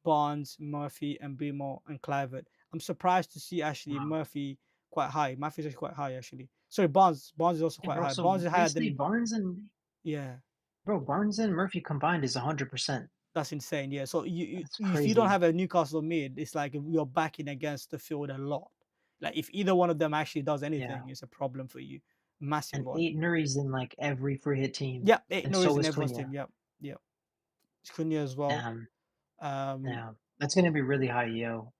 Barnes, Murphy, and Bimo and Clivert. I'm surprised to see actually Wow. Murphy quite high. Murphy's actually quite high actually. Sorry, Barnes. Barnes is also Yeah, quite bro. high. So Barnes is higher basically, than yeah. Barnes and Murphy combined is 100%. That's insane. Yeah. So That's if you don't crazy. have a Newcastle mid, it's like you're backing against the field a lot. Like if either one of them actually does Yeah. anything, it's a problem for you. Massive And one. 8 Nuris in like every free hit team. Yeah, eight And Norris so in is everyone's team. Cunha. Yep. Yep. Cunha as well. Damn. Um, Yeah. That's going to be really high, yo.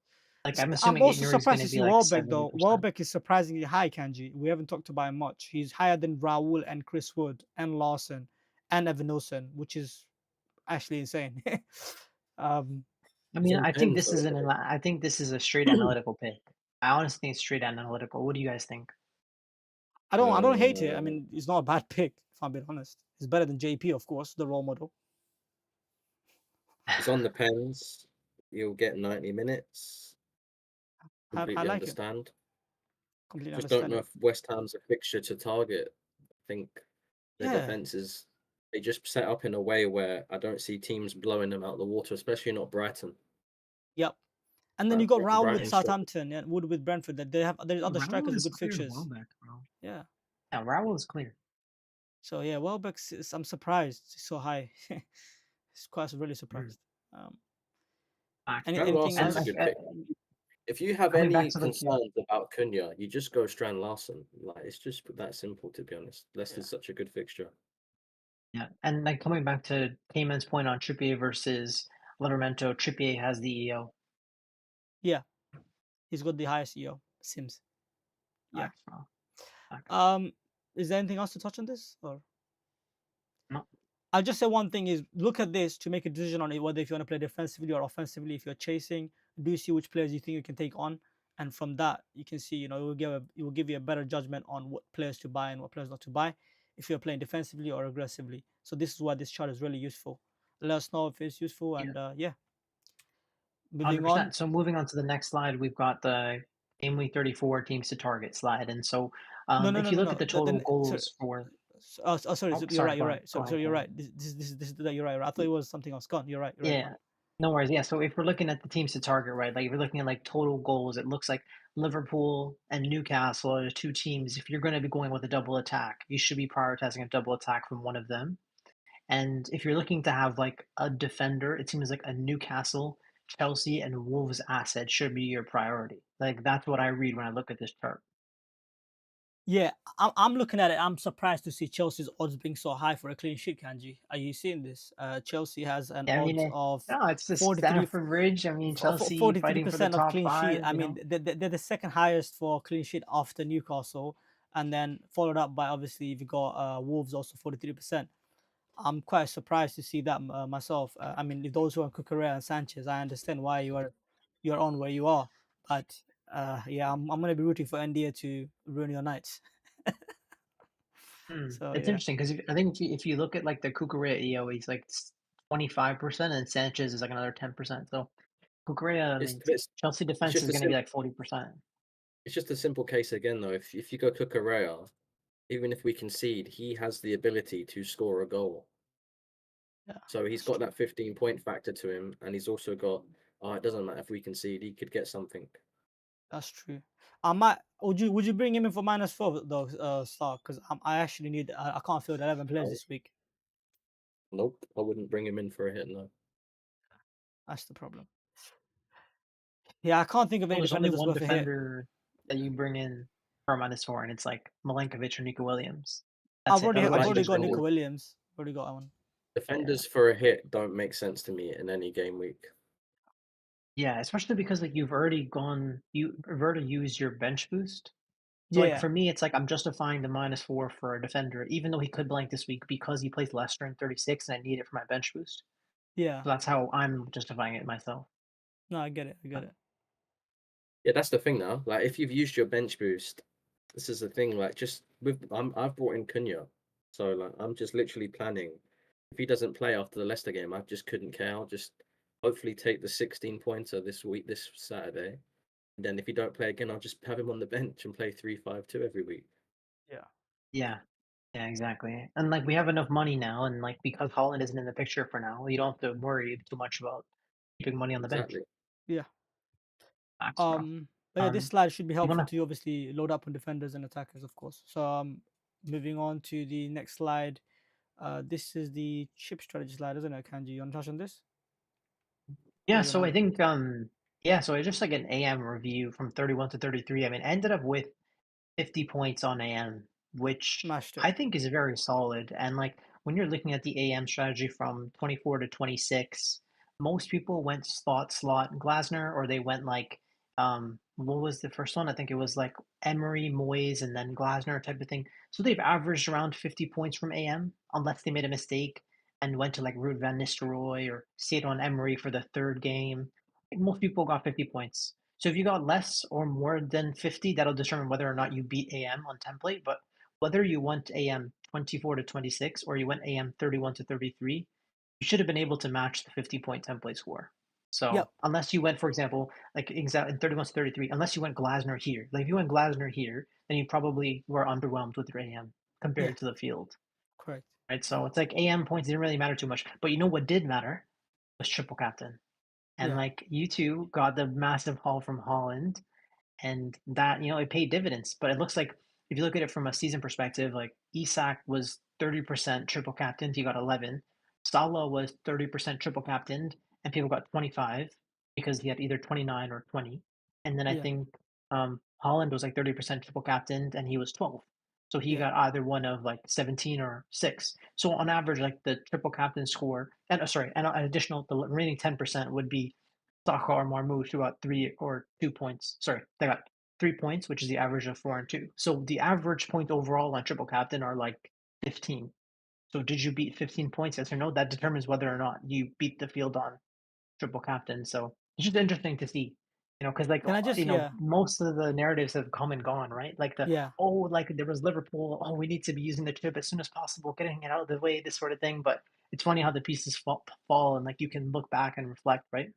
Like, I'm I'm assuming 8 also Nuri is going surprised to to be see like Welbeck though. 70%. Welbeck is surprisingly high, Kanji. We haven't talked about him much. He's higher than Raul and Chris Wood and Larson and Evan Nilsson, which is actually insane. um, I It's mean, in I think pens this though, is isn't it? I think this is a straight analytical pick. I honestly think it's straight analytical. What do you guys think? I don't hate it. I Uh, mean, it's not a bad pick, if I'm being honest. It's better than JP, of course, the role model. it's on the pens. You'll get 90 minutes. I Completely like it. understand. Completely Just don't understand know it. if West Ham's a fixture to target. I think their Yeah. defense is they just set up in a way where I don't see teams blowing them out the water, especially not Brighton. Yep. And then you got Raul with Brighton struggle. Southampton and Wood with Brentford. That there's other Raul strikers with is good cleared fixtures. Welbeck, bro. Yeah. Yeah, Raul is clear. So yeah, Welbeck's I'm surprised it's so high. It's quite really Mhm. surprised. Um, Factual. Strand anything And Larsen's a else? like good pick. If you have coming back any to like yeah, concerns about Cunha, you just go Strand Larsen. Like it's just that simple, to be honest. Yeah. Leicester's such a good fixture. yeah, and like coming back to Kayman's point on Trippier versus Livramento, Trippier has the EO. Yeah, he's got the highest EO. Sims. Yeah. Facts, bro. Facts. Um, is there anything else to touch on this? Or No, I'll just say one thing is look at this to make a decision on it, whether if you want to play defensively or offensively. If you're chasing, do see which players you think you can take on, and from that you can see, it will give you a better judgment on what players to buy and what players not to buy. If you're playing defensively or aggressively, so this is why this chart is really useful. Let us know if it's useful, yeah, and yeah, moving on. 100%. So moving on to the next slide, we've got the game week 34 teams to target slide. And so No, no, if no, you no, look at no. the total goals for Sorry, oh you're sorry, right. go You're ahead. right. Go Sorry, ahead, sorry, go you're ahead. right. This you're right. I thought it was something else. Gone. You're right. You're right. Gone. Yeah. No worries. Yeah. So if we're looking at the teams to target, right, like if you're looking at like total goals, it looks like Liverpool and Newcastle are the two teams. If you're going to be going with a double attack, you should be prioritizing a double attack from one of them. And if you're looking to have like a defender, it seems like a Newcastle, Chelsea, and Wolves asset should be your priority. Like that's what I read when I look at this chart. Yeah, I'm looking at it. I'm surprised to see Chelsea's odds being so high for a clean sheet, Kanji. Are you seeing this? Chelsea has an Yeah, I mean, odds of no, it's just 43 Stamford Bridge. I mean, Chelsea fighting for the 43% of top clean sheet. five. I mean, they're the second highest for clean sheet after Newcastle, and then followed up by obviously you've got Wolves also 43%. I'm quite surprised to see that myself. I mean, if those who are Cucurella and Sanchez, I understand why you're on where you are, but yeah, I'm gonna be rooting for India to ruin your nights. So It's yeah, interesting because I think if you look at like the Cucurella EO, he's like 25%, and Sanchez is like another 10%. So Cucurella, I mean, Chelsea it's defense just is a going to be simple like 40%. it's just a simple case again though. If you go Cucurella, even if we concede, he has the ability to score a goal. yeah, So he's that's got true. that 15-point factor to him, and he's also got, oh, it doesn't matter if we concede, he could get something. That's true. I might. Would you bring him in for -4 though, Stark? Because I actually need. I can't field 11 players No, this week. nope, I wouldn't bring him in for a hit, no. That's the problem. Yeah, I can't think of Well, any there's defender only that's one worth a hit. defender that you bring in for a -4, and it's like Milenkovic or Nico Williams. That's I've it. already But I've Otherwise, you already just got go Nico with, Williams. Already got one. yeah. defenders for a hit don't make sense to me in any game week. Yeah, especially because like you've already used your bench boost. So like Yeah, for me, it's like I'm justifying the -4 for a defender, even though he could blank this week because he plays Leicester in 36 and I need it for my bench boost. yeah. So that's how I'm justifying it myself. No, I get it. I get it. Yeah, that's the thing now. Like, if you've used your bench boost, this is the thing. Like, just I've brought in Cunha, so like I'm just literally planning. If he doesn't play after the Leicester game, I just couldn't care. I'll just hopefully take the 16-pointer this week, this Saturday. And then if he don't play again, I'll just have him on the bench and play 3-5-2 every week. Yeah, Yeah. Yeah, exactly. And like we have enough money now, and like because Holland isn't in the picture for now, you don't have to worry too much about keeping money on the bench. Exactly. yeah. Max, bro. But yeah, this Um, slide should be you helpful wanna? to obviously load up on defenders and attackers, of course. So moving on to the next slide. This is the chip strategy slide, isn't it, Kanji? You want to touch on this? Yeah. Or you So I wanna think yeah. So I just like an AM review from 31 to 33. I mean, I ended up with 50 points on AM, which smashed it? I think is very solid. And like when you're looking at the AM strategy from 24 to 26, most people went slot Glasner, or they went like what was the first one? I think it was like Emery, Moyes, and then Glasner type of thing. So they've averaged around 50 points from AM, unless they made a mistake and went to like Ruud van Nistelrooy or stayed on Emery for the third game. Like, most people got 50 points. So if you got less or more than 50, that'll determine whether or not you beat AM on template. But whether you went AM 24 to 26 or you went AM 31 to 33, you should have been able to match the 50-point template score. Yep. So unless you went, for example, like in 31 to 33, unless you went Glasner here, like if you went Glasner here, then you probably were underwhelmed with your AM Yeah. compared to the field, Correct. right? So it's like AM points didn't really matter too much. But you know what did matter was triple captain. And Yeah. like you two got the massive haul from Holland, and that it paid dividends. But it looks like if you look at it from a season perspective, like Isak was 30% triple captained, he got 11. Salah was 30% triple captained, and people got 25 because he had either 29 or 20. And then I Yeah. think Holland was like 30% triple captained, and he was 12. So he Yeah. got either one of like 17 or 6. So on average, like the triple captain score, and sorry, and an additional, the remaining 10% would be Saka or Marmoush who got 3 or 2 points. Sorry, they got 3 points, which is the average of 4 and 2. So the average point overall on triple captain are like 15. So did you beat 15 points? Yes or no? That determines whether or not you beat the field on triple captain. So it's just interesting to see, because like Can I just yeah, most of the narratives have come and gone, right? Like yeah. like there was Liverpool. Oh, we need to be using the chip as soon as possible, getting it out of the way, this sort of thing. But it's funny how the pieces fall and like you can look back and reflect, right?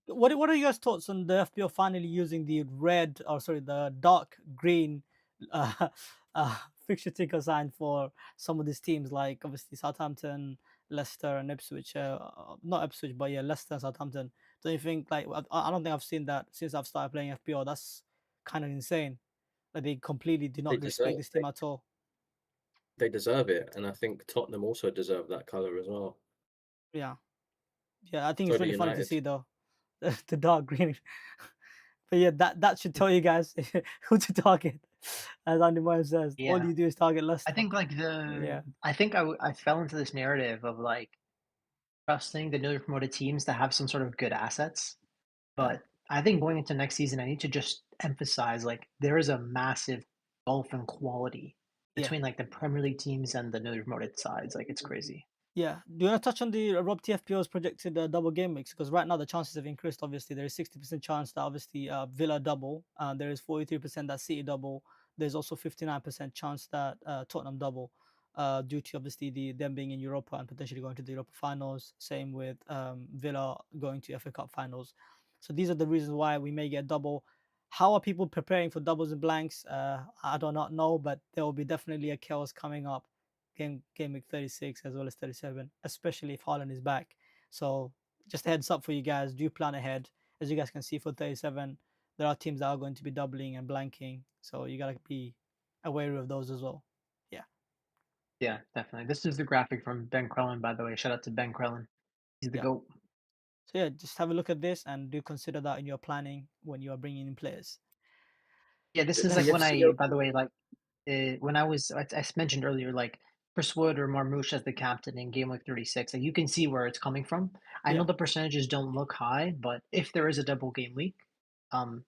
What are your thoughts on the FPL finally using the red, or sorry, the dark green uh, fixture ticker sign for some of these teams, like obviously Southampton, Leicester, and Ipswich? Not Ipswich, but yeah, Leicester and Southampton. Don't you think, like, I don't think I've seen that since I've started playing FPL. That's kind of insane. Like, they completely do They not respect deserve this they, team at all. they deserve it, and I think Tottenham also deserve that color as well. Yeah, yeah. I think So it's do really funny to United. see though, the dark green. But yeah, that should tell you guys who to target. As Andy Moore says, all Yeah. you do is target I Leicester. think like Yeah, I think I fell into this narrative of like trusting the newly promoted teams to have some sort of good assets. yeah, But I think going into next season, I need to just emphasize like there is a massive gulf in quality yeah. between like the Premier League teams and the newly promoted sides. Like it's crazy. Yeah. Do you want to touch on the Rob TFPO's projected double game weeks? Because right now the chances have increased. Obviously, there is 60% chance that obviously Villa double. There is 43% that City double. There's also 59% chance that Tottenham double, due to obviously them being in Europa and potentially going to the Europa finals. Same with Villa going to FA Cup finals. So these are the reasons why we may get double. How are people preparing for doubles and blanks? I do not know, but there will be definitely a chaos coming up game week 36 as well as 37, especially if Haaland is back. So just a heads up for you guys, do plan ahead. As you guys can see for 37, there are teams that are going to be doubling and blanking. So you gotta be aware of those as well. Yeah. Yeah, definitely. This is the graphic from Ben Crellin, by the way. Shout out to Ben Crellin. He's the Yeah. GOAT. So yeah, just have a look at this and do consider that in your planning when you are bringing in players. Yeah, this The is like when Let's I, TFCO. by the way, like when I was, I mentioned earlier, like Chris Wood or Marmoush as the captain in game like 36, like you can see where it's coming from. I know yeah, the percentages don't look high, but if there is a double game week, um,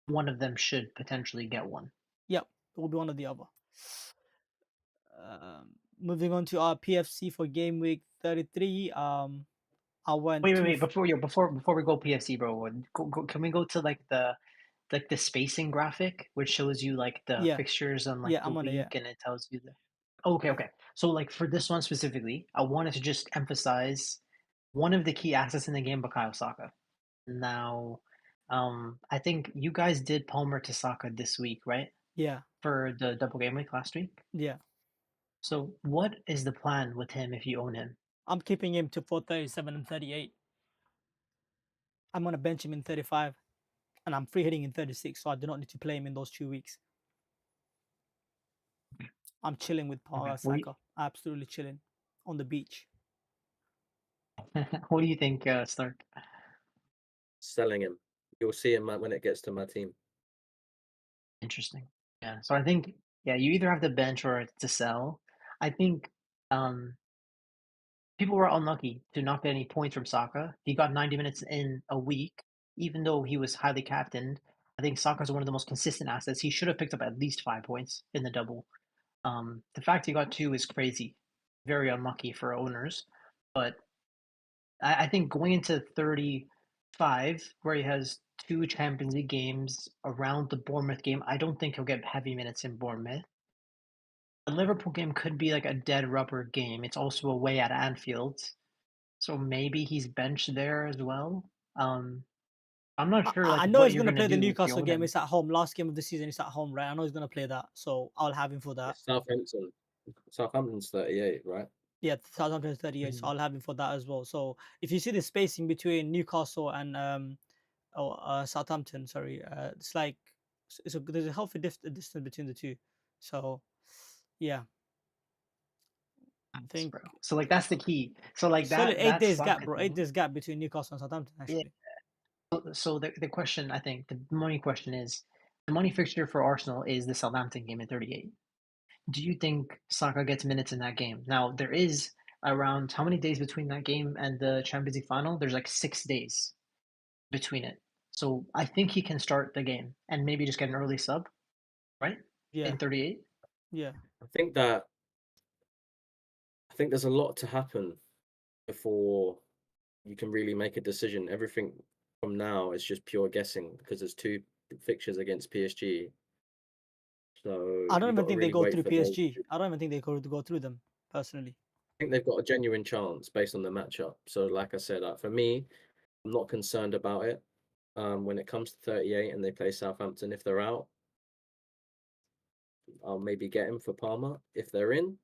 one of them should potentially get one. yeah, it will be one or the other. Moving on to our PFC for game week 33. I went Wait, two. before we go PFC, bro, can we go to like the spacing graphic, which shows you like the Yeah, fixtures on like yeah, the I'm on it. Yeah, week and it tells you the okay, yeah, okay. So like for this one specifically, I wanted to just emphasize one of the key assets in the game, Bukayo Saka. Now, I think you guys did Palmer to Saka this week, right? yeah, For the double game week last week. yeah. So what is the plan with him if you own him? I'm keeping him to 437 and 38. I'm gonna bench him in 35, and I'm free hitting in 36, so I do not need to play him in those 2 weeks. I'm chilling with Okay. Saka, absolutely chilling on the beach. What do you think, Stark? Selling him. You'll see him when it gets to my team. Interesting. Yeah. So I think yeah, you either have to bench or to sell. I think um people were unlucky to not get any points from Saka. He got 90 minutes in a week, even though he was highly captained. I think Saka's one of the most consistent assets. He should have picked up at least 5 points in the double. The fact he got two is crazy. Very unlucky for owners. But I think going into 35, where he has two Champions League games around the Bournemouth game, I don't think he'll get heavy minutes in Bournemouth. The Liverpool game could be like a dead rubber game. It's also away at Anfield, so maybe he's benched there as well. I'm not sure I like know what he's you're gonna gonna play the do if you Newcastle own game. him. It's at home. Last game of the season, it's at home, right? I know he's gonna play that, so I'll have him for that. It's Southampton. Southampton's 38, right? Yeah, Southampton 38, so Mhm. I'll have him for that as well. So if you see the spacing between Newcastle and Southampton, sorry, it's like there's a healthy distance between the two. So yeah, I Nice, think bro. So like that's the key. So like solid that 8 days gap, Saka bro. Eight thing. days gap between Newcastle and Southampton, Yeah. actually. So the question I think the money question is the money fixture for Arsenal is the Southampton game at 38. Do you think Saka gets minutes in that game? Now there is around how many days between that game and the Champions League final? There's like 6 days between it. So I think he can start the game and maybe just get an early sub, right? Yeah, In 38. yeah. I think that I think there's a lot to happen before you can really make a decision. Everything from now is just pure guessing because there's two fixtures against PSG. So I don't you even got to think they really go wait through for those. PSG. I don't even think they go through them personally. I think they've got a genuine chance based on the matchup. So, like I said, for me, I'm not concerned about it. When it comes to 38 and they play Southampton, if they're out, I'll maybe get him for Palmer. If they're in,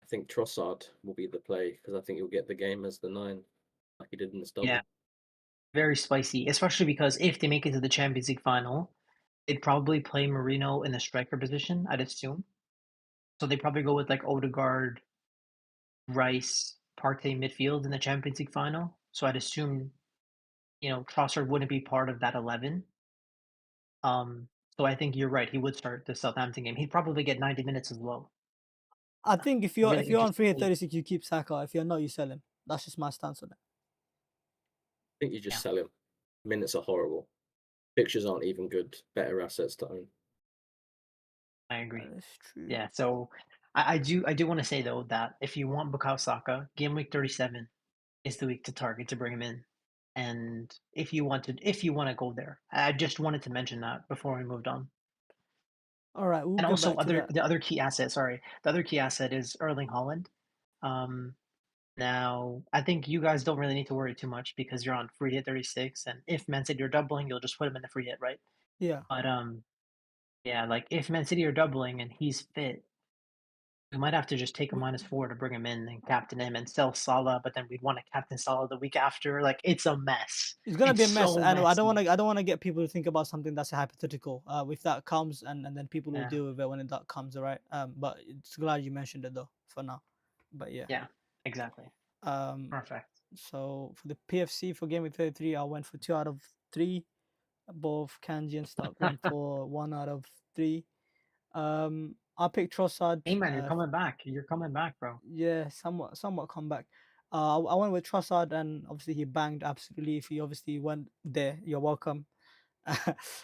I think Trossard will be the play because I think he'll get the game as the 9, like he did in this Yeah, double. very spicy, especially because if they make it to the Champions League final, they'd probably play Marino in the striker position, I'd assume. So they probably go with like Odegaard, Rice, Partey midfield in the Champions League final. So I'd assume, Trossard wouldn't be part of that 11. Um, So I think you're right. He would start the Southampton game. He'd probably get 90 minutes as well. I think if A you're really on interesting free hit take. 36, you keep Saka. If you're not, you sell him. That's just my stance on it. I think you just Yeah, sell him. Minutes are horrible. Pictures aren't even good. Better assets to own. I That agree. is true. Yeah, so I do want to say though that if you want Bukayo Saka, game week 37 is the week to target to bring him in. And if you want to go there, I just wanted to mention that before we moved on. All right, we'll And get also back to other that. the other key asset, sorry, the other key asset is Erling Haaland. Um, Now I think you guys don't really need to worry too much because you're on free hit 36, and if Man City are doubling, you'll just put him in the free hit, right? Yeah. But yeah, like if Man City are doubling and he's fit, we might have to just take a -4 to bring him in and captain him and sell Salah, but then we'd want to captain Salah the week after. Like it's a mess. It's gonna It's be a mess, so and messy. I don't wanna get people to think about something that's hypothetical. If that comes, and then people will Yeah, deal with it when that comes, all right. But it's glad you mentioned it though for now. But yeah. yeah, exactly. Um, Perfect. so for the PFC for game week 33, I went for 2 out of 3. Both Kanji and Stock went for 1 out of 3. I picked Trossard. Hey man, you're coming back. You're coming back, bro. Yeah, somewhat comeback. I went with Trossard, and obviously he banged absolutely. If he obviously went there, you're welcome.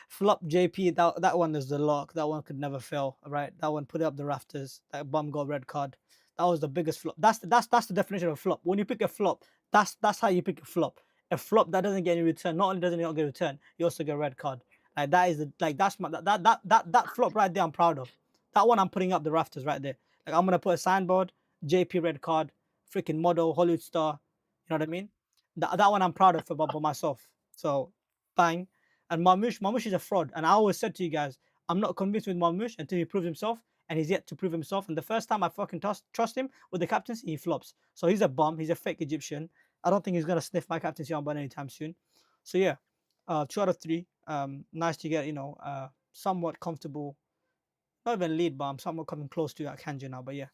Flop JP, that one is the lock. That one could never fail. Right, that one put it up the rafters. That bum got red card. That was the biggest flop. That's the definition of a flop. When you pick a flop, that's how you pick a flop. A flop that doesn't get any return. Not only doesn't it not get a return, you also get a red card. Like that is the like that's my that flop right there. I'm proud of. That one I'm putting up the rafters right there. Like I'm gonna put a signboard, JP red card, freaking model, Hollywood star. You know what I mean? That one I'm proud of for myself. So bang. And Marmoush is a fraud. And I always said to you guys, I'm not convinced with Marmoush until he proves himself, and he's yet to prove himself. And the first time I fucking trust him with the captaincy, he flops. So he's a bum. He's a fake Egyptian. I don't think he's gonna sniff my captaincy on button anytime soon. So yeah, 2 out of 3. Nice to get somewhat comfortable. Not even lead, but I'm somewhat coming close to that Kanji now. But yeah.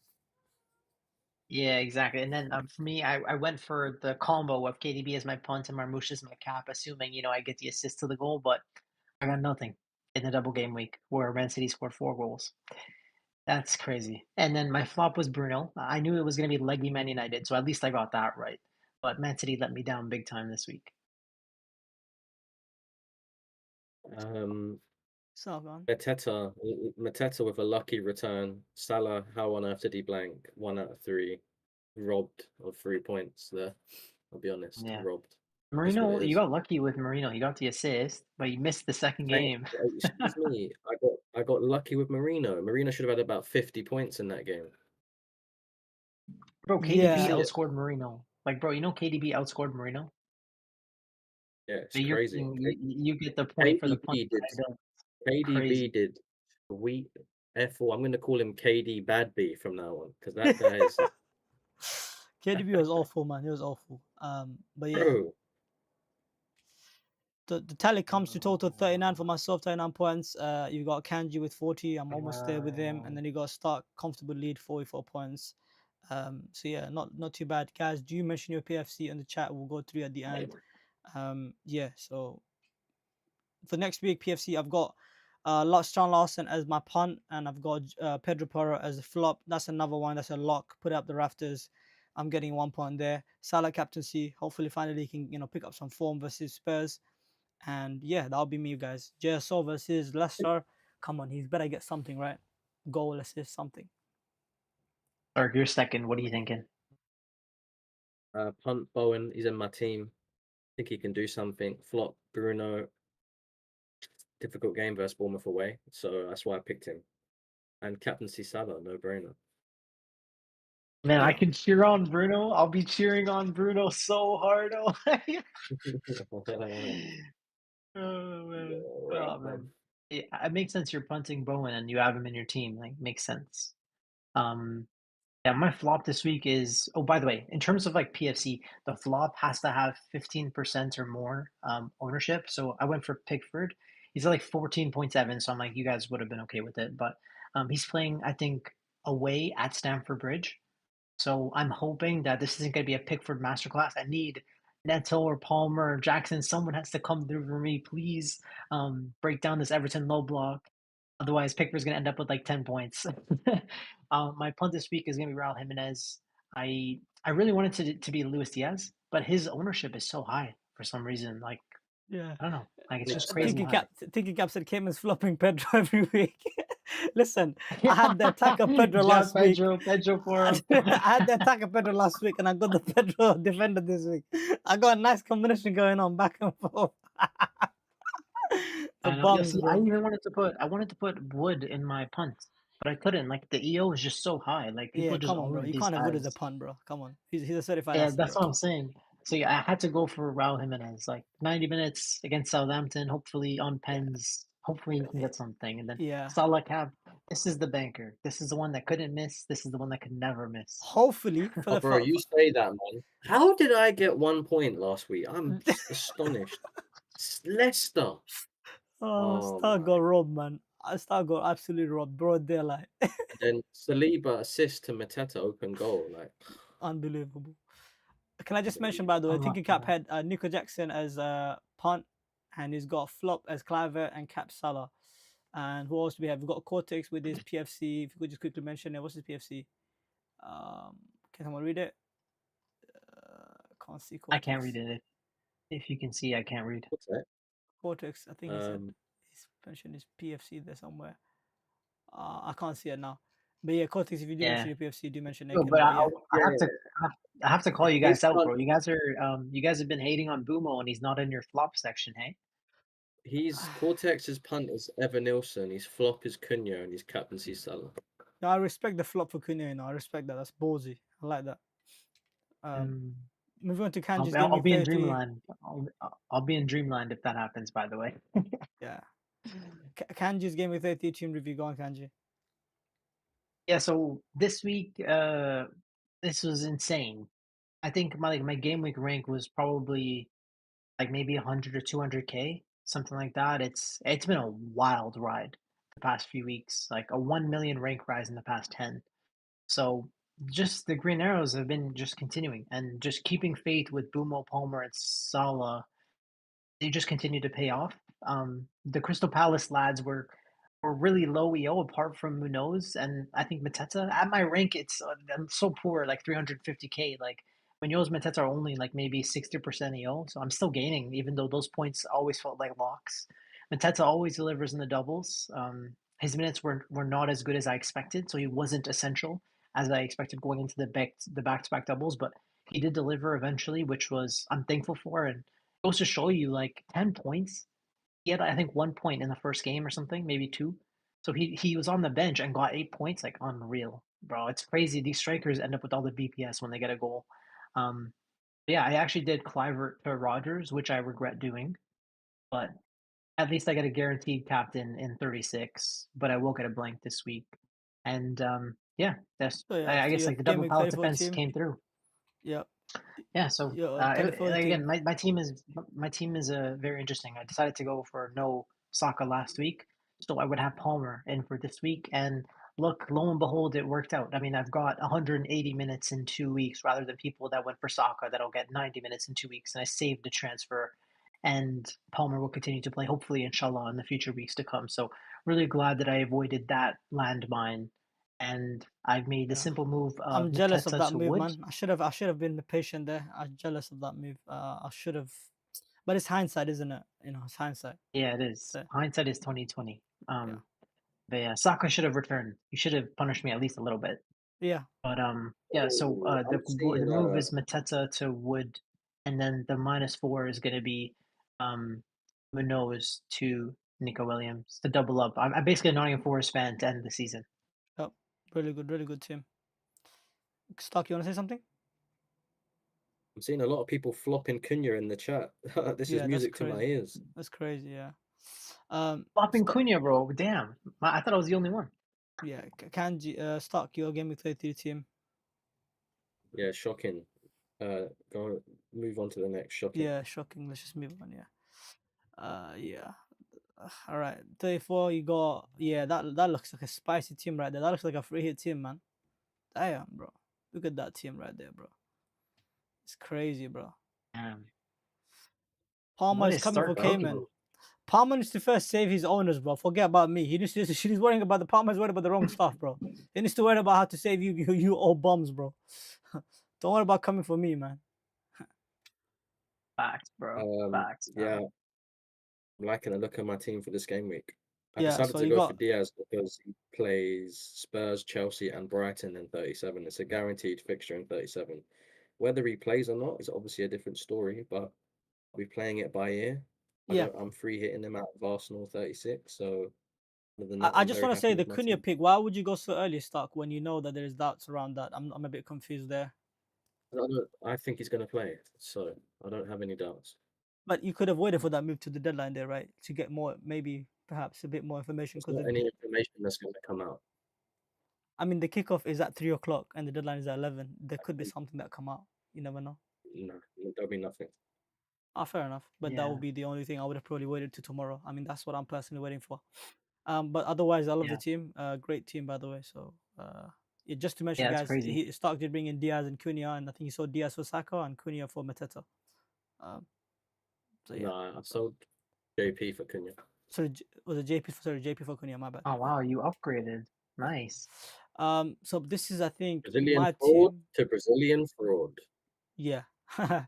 Yeah, exactly. And then for me, I went for the combo of KDB as my punt and Marmoush as my cap, assuming I get the assist to the goal, but I got nothing in the double game week where Man City scored 4 goals. That's crazy. And then my flop was Bruno. I knew it was going to be leggy Man United, so at least I got that right. But Man City let me down big time this week. So man. Mateta with a lucky return. Salah, how on earth did he blank? 1 out of 3. Robbed of 3 points there. I'll be honest, Yeah. robbed. That's what Marino, it you is. got lucky with Marino. He got the assist, but you missed the second game. Excuse me. I got lucky with Marino. Marino should have had about 50 points in that game. Bro, KDB Yeah. See it? outscored Marino. Like, bro, KDB outscored Marino? Yeah, it's But crazy. you get the point for the punt. KDB did. Crazy. KDB did sweet F4. I'm going to call him KD Badby from now on because that guy is KDB was awful, man. He was awful. But yeah. bro. The tally comes to total 39 for myself, 39 points. You got Kanji with 40. I'm almost there with him. And then you got Stark, comfortable lead, 44 points. So yeah, not too bad. Guys, do you mention your PFC in the chat? We'll go through at the end. Yeah, so for next week, PFC, I've got John Larson as my punt, and I've got Pedro Porro as a flop. That's another one. That's a lock. Put it up the rafters. I'm getting 1 point there. Salah captaincy. Hopefully, finally, he can pick up some form versus Spurs. And yeah, that'll be me, guys. JSO versus Leicester. Come on, he's better get something, right? Goal, assist, something. Or you're second. What are you thinking? Punt Bowen, he's in my team. I think he can do something. Flop Bruno. Difficult game versus Bournemouth away, so that's why I picked him. And captaincy Salah, no brainer. Man, I Yeah. can cheer on Bruno. I'll be cheering on Bruno so hard. Oh, oh man. Oh man. It makes sense you're punting Bowen and you have him in your team. Like makes sense. Yeah, my flop this week is by the way, in terms of like PFC, the flop has to have 15% or more ownership. So I went for Pickford. He's at like 14.7, so I'm like, you guys would have been okay with it. But he's playing, I think, away at Stamford Bridge. So I'm hoping that this isn't going to be a Pickford masterclass. I need Neto or Palmer or Jackson. Someone has to come through for me, please. Break down this Everton low block. Otherwise, Pickford's gonna end up with like 10 points. My punt this week is gonna be Raul Jimenez. I really wanted to be Luis Diaz, but his ownership is so high for some reason. Like Yeah. I don't know, like it's just Mixed crazy bag. high. Thinking Cap said Kayman's flopping Pedro every week. Listen, I had the attacker Pedro Jab last week. Pedro I Porro. had the attacker Pedro last week, and I got the Pedro defender this week. I got a nice combination going on back and forth. The I know. Yeah, bombs, see, I bro. even wanted to put Wood in my punt, but I couldn't. Like the EO is just so high. Like Yeah, people just come on, bro. own You these can't have Wood as a guys. pun, bro. Come on. He's a certified Yeah, asset, that's bro. what I'm saying. So yeah, I had to go for Raul Jimenez, like 90 minutes against Southampton, hopefully on Yeah. pens. Hopefully he can get something. And then Yeah. Salah Cap, this is the banker. This is the one that couldn't miss. This is the one that could never miss. Hopefully for Oh, the bro, you say that, man. How did I get 1 point last week? I'm astonished. Leicester. Oh Star my. got robbed, man. Star got absolutely robbed, bro. They're like And then Saliba assist to Mateta open goal. Like, unbelievable. Can I just mention, by unbelievable. the way, Thinking Unlucky, Cap man. had Nico Jackson as punt, and he's got Flop as Cliver and Cap Salah. And who else do we have? We've got Cortex with his PFC. If you could just quickly mention it, what's his PFC? Can someone read it? Can't see I can't Cortex. read it. If you can see, I can't read. What's that? Cortex, I think he said he's mentioned his PFC there somewhere. I can't see it now. But yeah, Cortex, if you do mention Yeah. your PFC, do mention No, Aiken. but But yeah, I Yeah, have to I have to call you his guys out, punt. bro. You guys have been hating on Bumo and he's not in your flop section, hey? He's Cortex's punt is Evan Nilsson. His flop is Cunha, and his captaincy Salah. no, I respect the flop for Cunha. You know, I respect that. That's ballsy. I like that. Mm, Moving on to Kanji's game I'll week be in 30. dreamland. I'll be in dreamland if that happens. By the way. Yeah, Kanji's game week 30 team review. Go on, Kanji. Yeah. So this week, this was insane. I think my game week rank was probably like maybe 100 or 200K, something like that. It's been a wild ride the past few weeks, like a 1 million rank rise in the past 10. So just the green arrows have been just continuing and just keeping faith with Bumo, Palmer, and Salah. They just continue to pay off. The Crystal Palace lads were really low EO apart from Munoz and I think Mateta. At my rank, it's I'm so poor, like 350K. Like Munoz, Mateta are only like maybe 60% EO, so I'm still gaining, even though those points always felt like locks. Mateta always delivers in the doubles. His minutes were not as good as I expected, so he wasn't essential as I expected going into the back to back doubles, but he did deliver eventually, which was I'm thankful for, and goes to show you like 10 points. He had I think 1 point in the first game or something, maybe two. So he was on the bench and got 8 points, like unreal, bro. It's crazy. These strikers end up with all the BPS when they get a goal. Um, yeah, I actually did Clivert to Rogers, which I regret doing, but at least I get a guaranteed captain in 36. But I will get a blank this week, and yeah, that's So yeah, I so guess your like the game double week pallet 34 defense team. came through. Yep. Yeah, so Your 34 like, again, team. my team is very interesting. I decided to go for no Saka last week, so I would have Palmer in for this week. And look, lo and behold, it worked out. I mean, I've got 180 minutes in 2 weeks rather than people that went for Saka that'll get 90 minutes in 2 weeks. And I saved the transfer, and Palmer will continue to play, hopefully, inshallah, in the future weeks to come. So really glad that I avoided that landmine, and I've made the Yeah. simple move of I'm jealous of Mateta that to move, Wood. man. I should have been patient there. I'm jealous of that move. I should have, but it's hindsight, isn't it? You know, it's hindsight. Yeah, it is. So Hindsight is 2020. yeah, But yeah, Saka should have returned. You should have punished me at least a little bit. yeah. But yeah. So Oh, I'm the seeing move is Mateta to Wood, and then the -4 is going to be um Munoz to Nico Williams to double up. I'm basically a Nottingham Forest fan to end the season. Yep. Really good team. Stark, you want to say something? I'm seeing a lot of people flopping Cunha in the chat. This is Yeah, that's music to my crazy. ears. That's crazy. Yeah. Flopping Stark, Cunha, bro. Damn, I thought I was the only one. yeah. Kanji, Stark, your game with 33 team. Yeah, shocking. Go move on to the next. Shocking. Yeah, shocking. Let's just move on. Yeah. Yeah. All right. 34. You got that looks like a spicy team right there. That looks like a free hit team, man. Damn, bro. Look at that team right there, bro. It's crazy, bro. Damn, Palmer what is is coming for start cooking? Kayman. Palmer needs to first save his owners, bro. Forget about me. He's worrying about the Palmer's worried about the wrong stuff, bro. He needs to worry about how to save you old bums, bro. Don't worry about coming for me, man. Facts, bro. Facts, Yeah, man. I'm liking the look of my team for this game week. I Yeah, decided so to you go for got Diaz because he plays Spurs, Chelsea, and Brighton in 37. It's a guaranteed fixture in 37. Whether he plays or not is obviously a different story, but we're playing it by ear. yeah. I'm free hitting him out of Arsenal 36. So other than that, I I'm just very want to say happy the with my Cunha team. pick. Why would you go so early, Stark, when you know that there is doubts around that? I'm a bit confused there. I think he's going to play, so I don't have any doubts. But you could have waited for that move to the deadline there, right? To get more, maybe perhaps a bit more information. There's not any information that's going to come out. I mean, the kickoff is at 3 o'clock and the deadline is at 11. There could be something that come out. You never know. No, there'll be nothing. Fair enough. But that Yeah. would be the only thing I would have probably waited to tomorrow. I mean, that's what I'm personally waiting for. But otherwise, I love Yeah. the team. Great team, by the way. So, yeah, just to mention, Yeah, it's guys, crazy. Stark did bring in Diaz and Cunha, and I think he saw Diaz for Saka and Cunha for Mateta. So yeah. No, I sold JP for Cunha. So was it JP? Sorry, JP for Cunha. My bad. Oh wow, you upgraded. Nice. So this is, I think, Brazilian my fraud team. to Brazilian fraud. Yeah. Wait,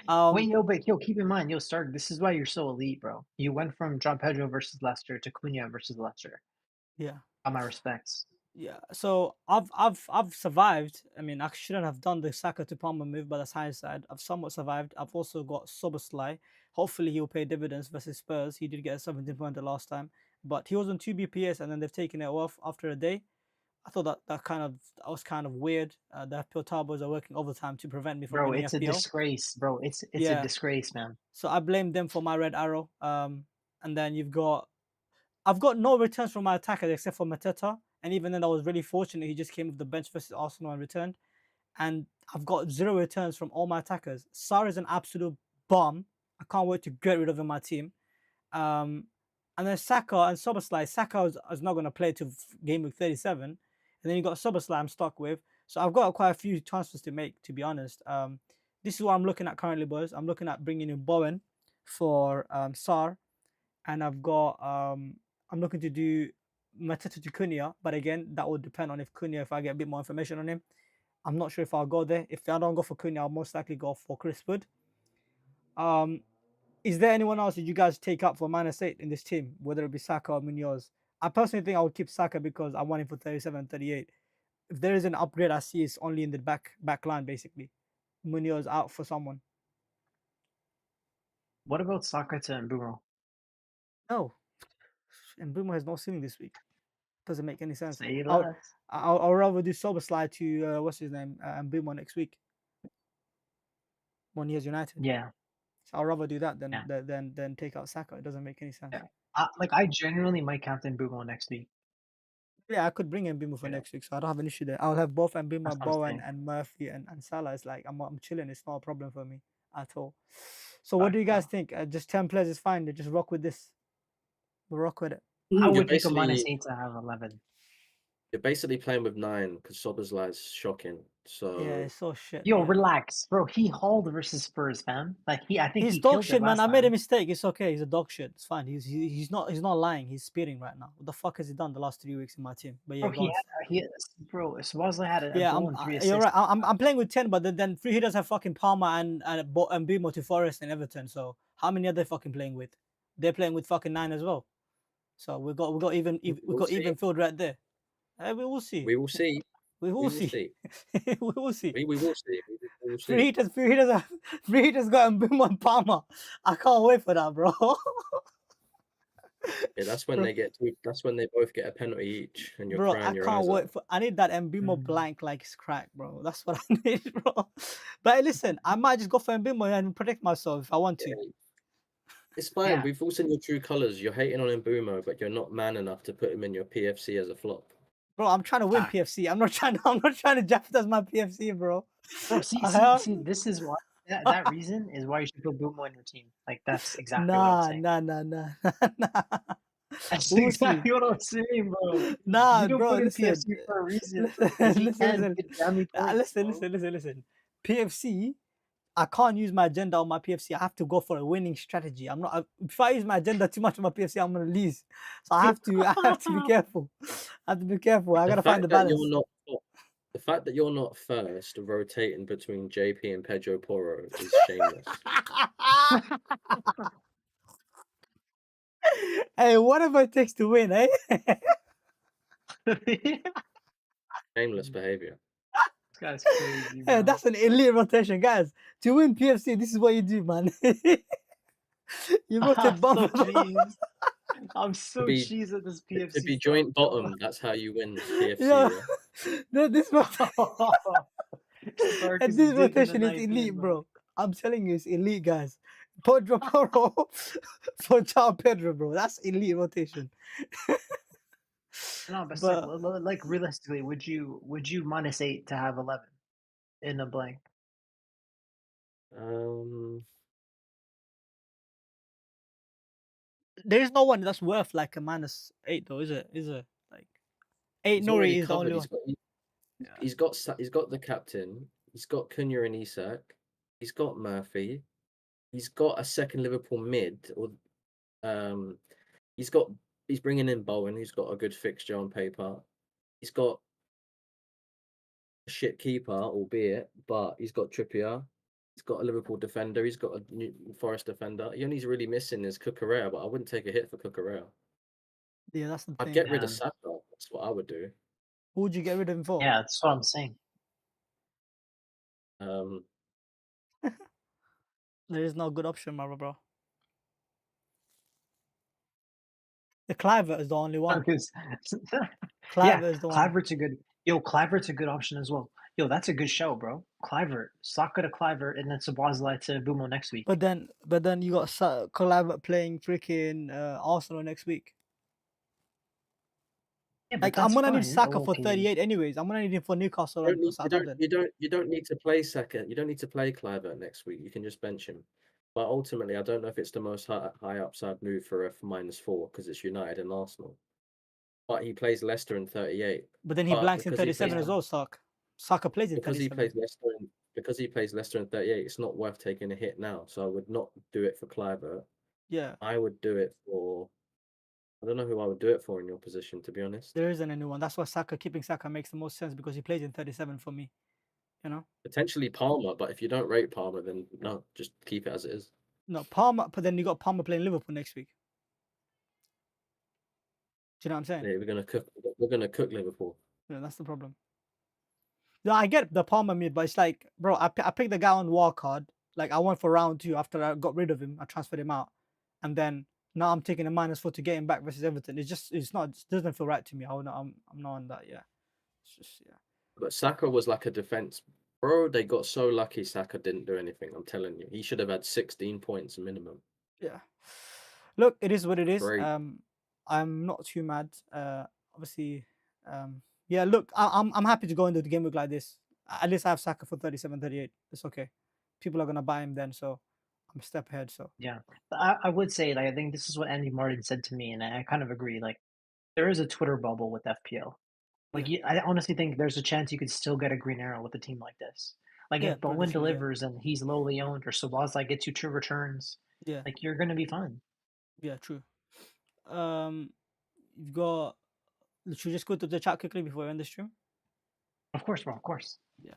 but keep in mind, Stark, this is why you're so elite, bro. You went from John Pedro versus Leicester to Cunha versus Leicester. Yeah. Got my respects. Yeah, so I've survived. I mean, I shouldn't have done the Saka to Palmer move, but that's hindsight. I've somewhat survived. I've also got Soboslai. Hopefully, he'll pay dividends versus Spurs. He did get a 17-pointer last time, but he was on 2 BPS and then they've taken it off after a day. I thought that was kind of weird. The FPL turbos are working overtime to prevent me from Bro, winning it's a FPL. disgrace, bro. It's a Yeah. disgrace, man. So I blame them for my red arrow. And then I've got no returns from my attackers except for Mateta. And even then, I was really fortunate. He just came off the bench versus Arsenal and returned. And I've got 0 returns from all my attackers. Sarr is an absolute bomb. I can't wait to get rid of him in my team. And then Saka and Soboslai. Saka is not going to play to game week 37. And then you got Soboslai I'm stuck with. So I've got quite a few transfers to make, to be honest. This is what I'm looking at currently, boys. I'm looking at bringing in Bowen for Sarr. And I've got I'm looking to do Mateta to Cunha, but again, that will depend on if I get a bit more information on him. I'm not sure if I'll go there. If I don't go for Cunha, I'll most likely go for Chris Wood. Is there anyone else that you guys take up for -8 in this team, whether it be Saka or Munoz? I personally think I would keep Saka because I want him for 37, 38. If there is an upgrade, I see it's only in the back line, basically. Munoz out for someone. What about Saka to Mbeumo? No. And Bruno has no ceiling this week. Doesn't make any sense. Say less. I'll rather do Soboslai to what's his name and Mbeumo next week when he has United. Yeah. So I'll rather do that than take out Saka. It doesn't make any sense. Yeah. I genuinely might captain Mbeumo next week. Yeah, I could bring Mbeumo for next week, so I don't have an issue there. I'll have both Mbeumo, That's what I'm Bowen, saying. and Murphy and Salah. It's like I'm chilling. It's not a problem for me at all. So what do you guys think? Just 10 players is fine. Just rock with this. We'll rock with it. I would take a -8 to have 11. You're basically playing with 9 because Soboslai's shocking. So Yeah, it's so shit. Yo, yeah. relax, bro. He hauled versus Spurs, fam. Like I think He's he dog killed shit, it man. last I made a time. mistake. It's okay. He's a dog shit. It's fine. He's not lying. He's spitting right now. What the fuck has he done the last 3 weeks in my team? But yeah, Bro, bro, Swansea had a yeah, goal and 3 assists. you're right. I'm playing with 10, but then three hitters have fucking Palmer and Mbeumo to Forest and Everton. So how many are they fucking playing with? They're playing with fucking 9 as well. So we got even field right there. We will see. We will see. We will see. We will see. We will see. We will see. Three hitters got Mbeumo and Palmer. I can't wait for that, bro. Yeah, that's when they both get a penalty each, and you're bro, crying your I can't eyes wait out. for. I need that Mbeumo blank like it's crack, bro. That's what I need, bro. But listen, I might just go for Mbeumo and protect myself if I want to. It's fine. Yeah. We've all seen your true colours. You're hating on Mbeumo, but you're not man enough to put him in your PFC as a flop. Bro, I'm trying to win PFC. I'm not trying to jeopardize my PFC, bro. Bro, see, this is why that reason is why you should put Mbeumo in your team. Like that's exactly what I'm saying. Nah. That's exactly what I'm saying, bro. Nah, you don't bro, put in listen. PFC for a reason. Listen. PFC I can't use my agenda on my PFC. I have to go for a winning strategy. I'm not. If I use my agenda too much on my PFC, I'm gonna lose. So I have to. I have to be careful. I have to be careful. I The gotta find fact the that you're balance. not the fact that you're not first rotating between JP and Pedro Porro is shameless. Hey, whatever it takes to win, eh? Shameless behavior. This guy's crazy, Hey, bro. that's an elite rotation, guys. To win PFC, this is what you do, man. You I'm rotate so bumper. cheesed. I'm To so be cheesed at this to PFC be stuff, joint bro. bottom, that's how you win PFC, Yeah, yeah? this Stark and is this digging the rotation is knife elite, in, bro. bro. I'm telling you, it's elite, guys. Pedro Porro for Chao Pedro, bro. That's elite rotation. No, but still, But like realistically, would you -8 to have 11 in a blank? Um, there's no one that's worth like a -8 though, is it? Is it like 8 he's already Nori is the covered. only one. Yeah. He's got the captain. He's got Cunha and Isak. He's got Murphy. He's got a second Liverpool mid, or um, he's got he's bringing in Bowen, who's got a good fixture on paper. He's got a shit keeper, albeit, but he's got Trippier. He's got a Liverpool defender. He's got a New Forest defender. He only's really missing is Cucurella, but I wouldn't take a hit for Cucurella. Yeah, that's the I'd thing. get rid of Yeah, Saka. That's what I would do. Who would you get rid of him for? yeah, that's what I'm saying. Um, There is no good option, my bro. The Cliver is the only one. Because yeah, Cliver is the one. Clivert's a good. Yo, Clivert's a good option as well. Yo, that's a good show, bro. Clivert, Saka to Clivert, and then Sabazlai to Bumo next week. But then you got Cliver playing freaking Arsenal next week. Yeah, but Like I'm that's gonna need fine. Saka for Okay. 38 anyways. I'm gonna need him for Newcastle and Southampton. you don't need to play Saka. You don't need to play Cliver next week. You can just bench him. But ultimately, I don't know if it's the most high upside move for a -4 because it's United and Arsenal. But he plays Leicester in 38. But then he But blanks in because he plays 37 as Yeah, well, Saka plays in because he 37. plays Leicester in because he plays Leicester in 38, it's not worth taking a hit now. So I would not do it for Cliver. Yeah. I would do it for I don't know who I would do it for in your position, to be honest. There isn't anyone. That's why keeping Saka makes the most sense because he plays in 37 for me. You know? Potentially Palmer, but if you don't rate Palmer, then no, just keep it as it is. No, Palmer, but then you got Palmer playing Liverpool next week. Do you know what I'm saying? Yeah, we're gonna cook Liverpool. Yeah, that's the problem. Yeah, I get the Palmer mid, but it's like, bro, I picked the guy on wild card. Like I went for round 2 after I got rid of him. I transferred him out, and then now I'm taking a -4 to get him back versus Everton. It's not, it doesn't feel right to me. I'm not on that. Yeah, it's just yeah. But Saka was like a defense. Bro, they got so lucky Saka didn't do anything. I'm telling you. He should have had 16 points minimum. Yeah. Look, it is what it is. Great. I'm not too mad. Obviously, yeah. Look, I'm happy to go into the game week like this. At least I have Saka for 37, 38. It's okay. People are gonna buy him then, so I'm a step ahead. So yeah. But I would say, like, I think this is what Andy Martin said to me, and I kind of agree. Like, there is a Twitter bubble with FPL. Like, yeah, I honestly think there's a chance you could still get a green arrow with a team like this. Like, yeah, if pretty Bowen sure. Yeah, delivers and he's lowly owned, or Sabazlai gets you 2 returns, yeah, like you're gonna be fine. yeah. True. Um, you've got. Should we just go to the chat quickly before we end the stream? Of course, bro. Of course. Yeah.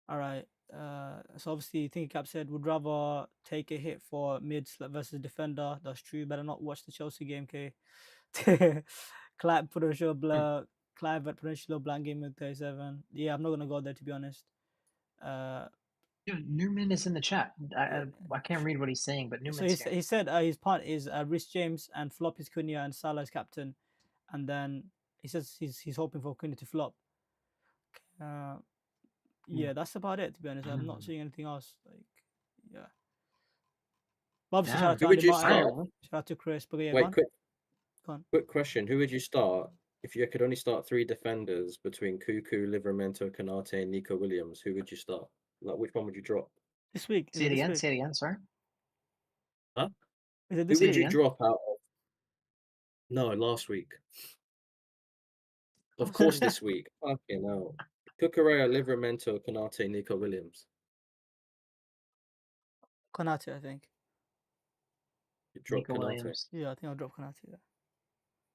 All right. So obviously, Thinking Cap said would rather take a hit for mids versus defender. That's true. Better not watch the Chelsea game, K. Clive potential Hmm. blur. Clive at potential blank game with 37. Yeah, I'm not gonna go there to be honest. Dude, Newman is in the chat. I, Yeah. I I can't read what he's saying, but So Newman's here. he said his part is Rhys James and flop is Cunha and Salah is captain, and then he says he's hoping for Cunha to flop. Uh, yeah, that's about it. To be honest, I'm not seeing anything else. Like, yeah. But obviously, shout Damn. out to Who would Andy you Martin. start? Alright. Shout out to Chris. But yeah, go Wait, on. Go on. quick question. Who would you start if you could only start 3 defenders between Cuckoo, Livramento, Canate, and Nico Williams? Who would you start? Like, which one would you drop? This week is Say it it this again. week? Say it again. Sorry. Huh? Is it Who this Say it would week? you again. drop out of? No, last week. Of course, this week. Fucking hell. Cucurella, Livramento, Canate, Nico Williams. Konate, I think. You drop Nico Konate. Williams. Yeah, I think I'll drop Konate there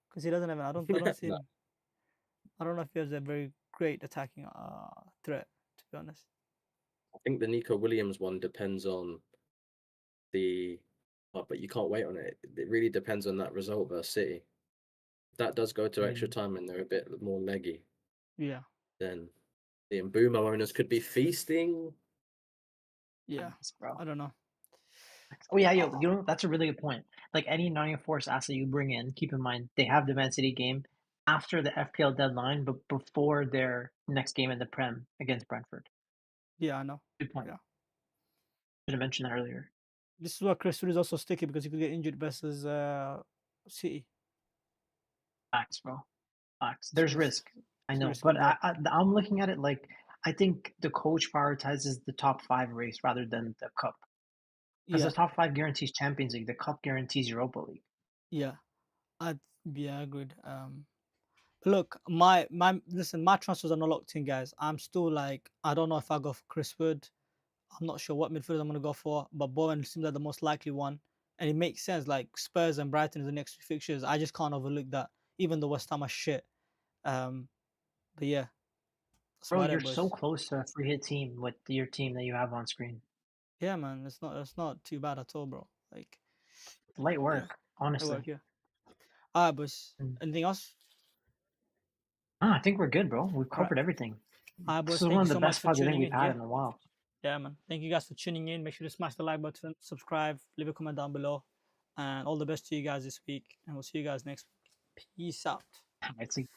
because he doesn't have. I don't see No, him. I don't know if he has a very great attacking threat. To be honest. I think the Nico Williams one depends on the. Oh, but you can't wait on it. It really depends on that result versus City. If that does go to extra Mm. time and they're a bit more leggy, Yeah. then the Mbumo owners could be feasting. Yeah. Nice, bro. I don't know. Oh yeah, yo, you know that's a really good point. Like any Nottingham Forest asset you bring in, keep in mind they have the Man City game after the FPL deadline, but before their next game in the Prem against Brentford. Yeah, I know. Good point. Yeah. Should have mentioned that earlier. This is why Chris Wood is also sticky because he could get injured versus City. Facts, bro. Facts. So There's risk. I it's a know, risky but bet. I'm looking at it like I think the coach prioritizes the top 5 race rather than the cup. Because Yeah, the top 5 guarantees Champions League, the cup guarantees Europa League. yeah. I agreed. But look, my listen, my transfers are not locked in, guys. I'm still like, I don't know if I go for Chris Wood. I'm not sure what midfield I'm gonna go for, but Bowen seems like the most likely one, and it makes sense. Like Spurs and Brighton is the next 2 fixtures. I just can't overlook that, even though West Ham are shit. But yeah, that's Bro, about you're it, so boys. close to a free hit team with your team that you have on screen. Yeah, man, it's not too bad at all, bro. Like, Light yeah, work, it honestly. work. Yeah. All right, boys. Mm. Anything else? I think we're good, bro. We've All right. covered everything. All right, This boys. is Thank one you of the so much best for pods I think tuning we've in. had Yeah. in a while. Yeah, man. Thank you guys for tuning in. Make sure to smash the like button, subscribe, leave a comment down below, and all the best to you guys this week. And we'll see you guys next week. Peace out. I see.